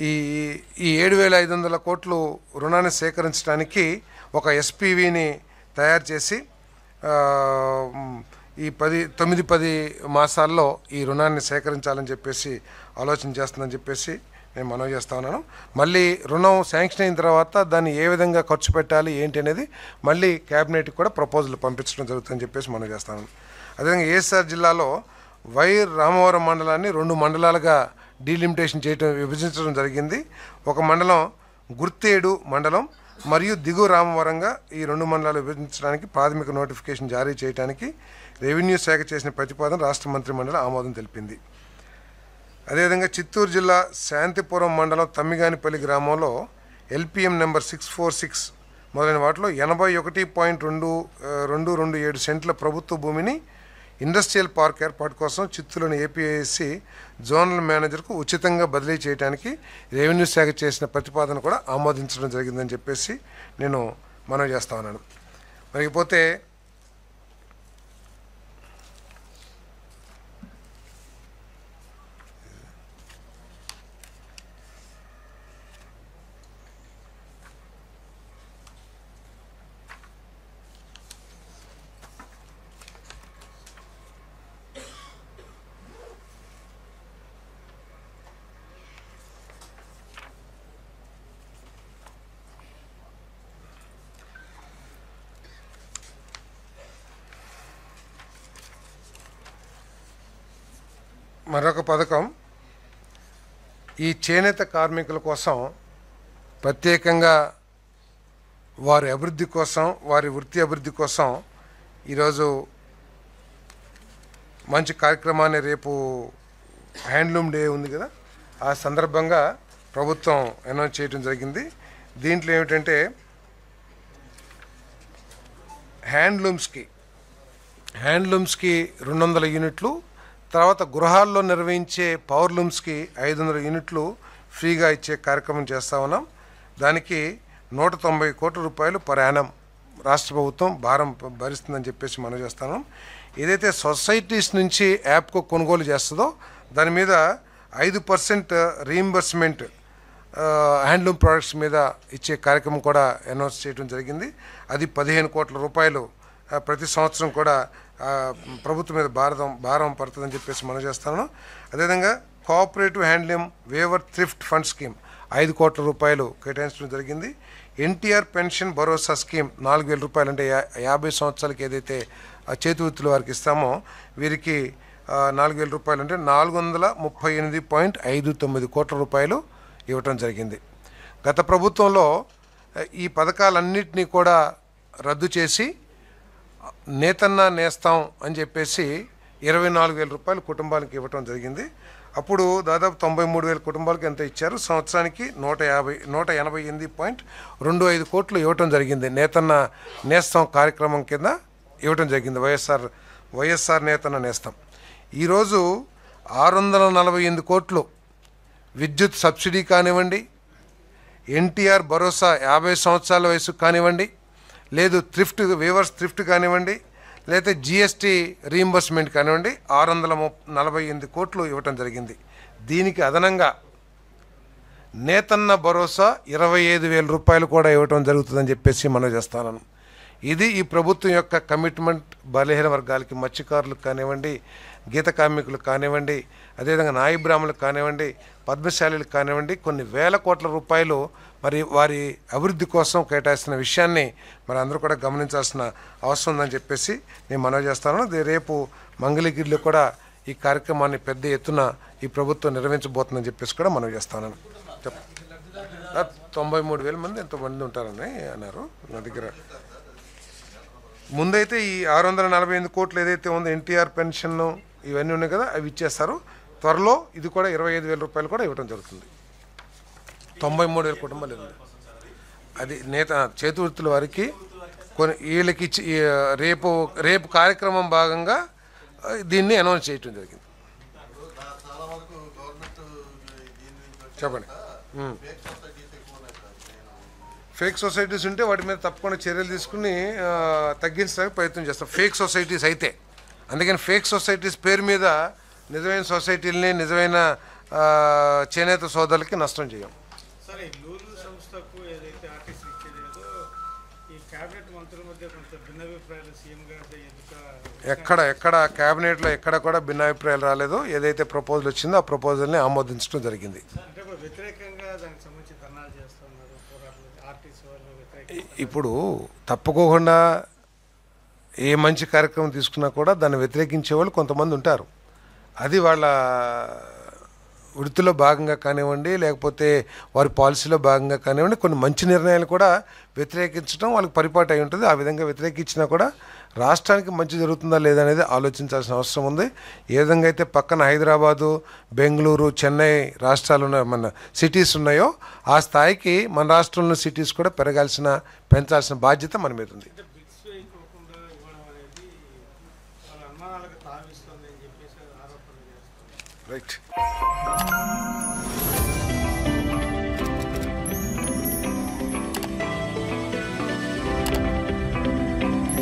ఈ 7,500 కోట్లు రుణాన్ని సేకరించడానికి ఒక SPVని తయారు చేసి ఈ 9-10 మాసాల్లో ఈ రుణాన్ని సేకరించాలని చెప్పేసి ఆలోచన చేస్తుందని చెప్పేసి నేను మనవి చేస్తా ఉన్నాను. మళ్ళీ రుణం శాంక్షన్ అయిన తర్వాత దాన్ని ఏ విధంగా ఖర్చు పెట్టాలి ఏంటి అనేది మళ్ళీ క్యాబినెట్కి కూడా ప్రపోజల్ పంపించడం జరుగుతుందని చెప్పేసి మనవి చేస్తాను. అదేవిధంగా ఏఎస్ఆర్ జిల్లాలో రామవరం మండలాన్ని 2 మండలాలుగా డీలిమిటేషన్ చేయడం విభజించడం జరిగింది. ఒక మండలం గుర్తేడు మండలం మరియు దిగువ రామవరంగా ఈ 2 మండలాలు విభజించడానికి ప్రాథమిక నోటిఫికేషన్ జారీ చేయడానికి రెవెన్యూ శాఖ చేసిన ప్రతిపాదన రాష్ట్ర మంత్రిమండలి ఆమోదం తెలిపింది. అదేవిధంగా చిత్తూరు జిల్లా శాంతిపురం మండలం తమ్మిగానిపల్లి గ్రామంలో ఎల్పిఎం నెంబర్ 646 మొదలైన వాటిలో 81.227 సెంట్ల ప్రభుత్వ భూమిని ఇండస్ట్రియల్ పార్క్ ఏర్పాటు కోసం చిత్తూరులోని ఏపీఐసి జోనల్ మేనేజర్కు ఉచితంగా బదిలీ చేయడానికి రెవెన్యూ శాఖ చేసిన ప్రతిపాదన కూడా ఆమోదించడం జరిగిందని చెప్పేసి నేను మనవి చేస్తా ఉన్నాను. మరిపోతే మరొక పథకం ఈ చేనేత కార్మికుల కోసం ప్రత్యేకంగా వారి అభివృద్ధి కోసం వారి వృత్తి అభివృద్ధి కోసం ఈరోజు మంచి కార్యక్రమాన్ని రేపు హ్యాండ్లూమ్ డే ఉంది కదా, ఆ సందర్భంగా ప్రభుత్వం అనౌన్స్ చేయడం జరిగింది. దీంట్లో ఏమిటంటే హ్యాండ్లూమ్స్కి 200 యూనిట్లు, తర్వాత గృహాల్లో నిర్వహించే పవర్లూమ్స్కి 500 యూనిట్లు ఫ్రీగా ఇచ్చే కార్యక్రమం చేస్తూ ఉన్నాం. దానికి 190 కోట్ల రూపాయలు పర్ యానం రాష్ట్ర ప్రభుత్వం భారం భరిస్తుందని చెప్పేసి మనం చేస్తాను. ఏదైతే సొసైటీస్ నుంచి యాప్కు కొనుగోలు చేస్తుందో దాని మీద 5% రీయింబర్స్మెంట్ హ్యాండ్లూమ్ ప్రోడక్ట్స్ మీద ఇచ్చే కార్యక్రమం కూడా అనౌన్స్ చేయడం జరిగింది. అది 15 కోట్ల రూపాయలు ప్రతి సంవత్సరం కూడా ప్రభుత్వం మీద భారం పడుతుందని చెప్పేసి మనం చేస్తాను. అదేవిధంగా cooperative handloom waiver thrift fund scheme 5 కోట్ల రూపాయలు కేటాయించడం జరిగింది. ఎన్టీఆర్ పెన్షన్ భరోసా స్కీమ్ 4,000 రూపాయలు, అంటే 50 సంవత్సరాలకి ఏదైతే చేతి వృత్తుల వారికి ఇస్తామో వీరికి 4,000 రూపాయలు, అంటే 438.59 కోట్ల రూపాయలు ఇవ్వటం జరిగింది. గత ప్రభుత్వంలో ఈ పథకాలన్నింటినీ కూడా రద్దు చేసి నేతన్న నేస్తాం అని చెప్పేసి 24,000 రూపాయలు కుటుంబానికి ఇవ్వటం జరిగింది. అప్పుడు దాదాపు 93,000 కుటుంబాలకు ఎంత ఇచ్చారు, సంవత్సరానికి 188.25 కోట్లు ఇవ్వటం జరిగింది. నేతన్న నేస్తం కార్యక్రమం కింద ఇవ్వటం జరిగింది, వైఎస్ఆర్ నేతన్న నేస్తం. ఈరోజు 648 కోట్లు విద్యుత్ సబ్సిడీ కానివ్వండి, ఎన్టీఆర్ భరోసా 50 సంవత్సరాల వయసు కానివ్వండి, లేదు వేవర్స్ థ్రిఫ్ట్ కానివ్వండి, లేకపోతే జిఎస్టీ రీయింబర్స్మెంట్ కానివ్వండి, 648 కోట్లు ఇవ్వటం జరిగింది. దీనికి అదనంగా నేతన్న భరోసా 25,000 రూపాయలు కూడా ఇవ్వటం జరుగుతుందని చెప్పేసి మనం చేస్తాను. ఇది ఈ ప్రభుత్వం యొక్క కమిట్మెంట్. బలహీన వర్గాలకి, మత్స్యకారులకు కానివ్వండి, గీత కార్మికులకు కానివ్వండి, అదేవిధంగా నాయి బ్రాహ్మణులకు కానివ్వండి, పద్మశాలీలకు కానివ్వండి, కొన్ని వేల కోట్ల రూపాయలు మరి వారి అభివృద్ధి కోసం కేటాయిస్తున్న విషయాన్ని మరి అందరూ కూడా గమనించాల్సిన అవసరం ఉందని చెప్పేసి నేను మనవి చేస్తాను. రేపు మంగళగిరిలో కూడా ఈ కార్యక్రమాన్ని పెద్ద ఎత్తున ఈ ప్రభుత్వం నిర్వహించబోతుందని చెప్పేసి కూడా మనవి చేస్తాను. 93,000 మంది ఎంతోమంది ఉంటారని అన్నారు. నా దగ్గర ముందైతే ఈ 648 కోట్లు ఏదైతే ఉందో ఎన్టీఆర్ పెన్షన్ ఇవన్నీ ఉన్నాయి కదా, అవి ఇచ్చేస్తారు. త్వరలో ఇది కూడా 25,000 రూపాయలు కూడా ఇవ్వడం జరుగుతుంది. 93,000 కుటుంబాలు ఉంది. అది చేతి వృత్తుల వారికి కొన్ని వీళ్ళకి ఇచ్చి రేపు కార్యక్రమం భాగంగా దీన్ని అనౌన్స్ చేయటం జరిగింది. చెప్పండి. ఫేక్ సొసైటీస్ ఉంటే వాటి మీద తప్పకుండా చర్యలు తీసుకుని తగ్గించడానికి ప్రయత్నం చేస్తాం. ఫేక్ సొసైటీస్ అయితే, అందుకని ఫేక్ సొసైటీస్ పేరు మీద నిజమైన సొసైటీలని, నిజమైన చేనేత సోదరులకి నష్టం చేయం. సరే, లూలు సంస్థకు ఏదైతే ఆర్టీసీ ఇచ్చేదో ఈ క్యాబినెట్ మంత్రుల మధ్య ఎక్కడ క్యాబినెట్లో ఎక్కడ కూడా భిన్నాభిప్రాయాలు రాలేదు. ఏదైతే ప్రపోజల్ వచ్చిందో ఆ ప్రపోజల్ని ఆమోదించడం జరిగింది. ఇప్పుడు తప్పుకోకుండా ఏ మంచి కార్యక్రమం తీసుకున్నా కూడా దాన్ని వ్యతిరేకించే వాళ్ళు కొంతమంది ఉంటారు. అది వాళ్ళ వృత్తిలో భాగంగా కానివ్వండి, లేకపోతే వారి పాలసీలో భాగంగా కానివ్వండి, కొన్ని మంచి నిర్ణయాలు కూడా వ్యతిరేకించడం వాళ్ళకి పరిపాటు అయి ఉంటుంది. ఆ విధంగా వ్యతిరేకించినా కూడా రాష్ట్రానికి మంచి జరుగుతుందా లేదా అనేది ఆలోచించాల్సిన అవసరం ఉంది. ఏ విధంగా అయితే పక్కన హైదరాబాదు, బెంగళూరు, చెన్నై రాష్ట్రాలు మన సిటీస్ ఉన్నాయో ఆ స్థాయికి మన రాష్ట్రంలో సిటీస్ కూడా పెంచాల్సిన బాధ్యత మన మీద ఉంది. రైట్.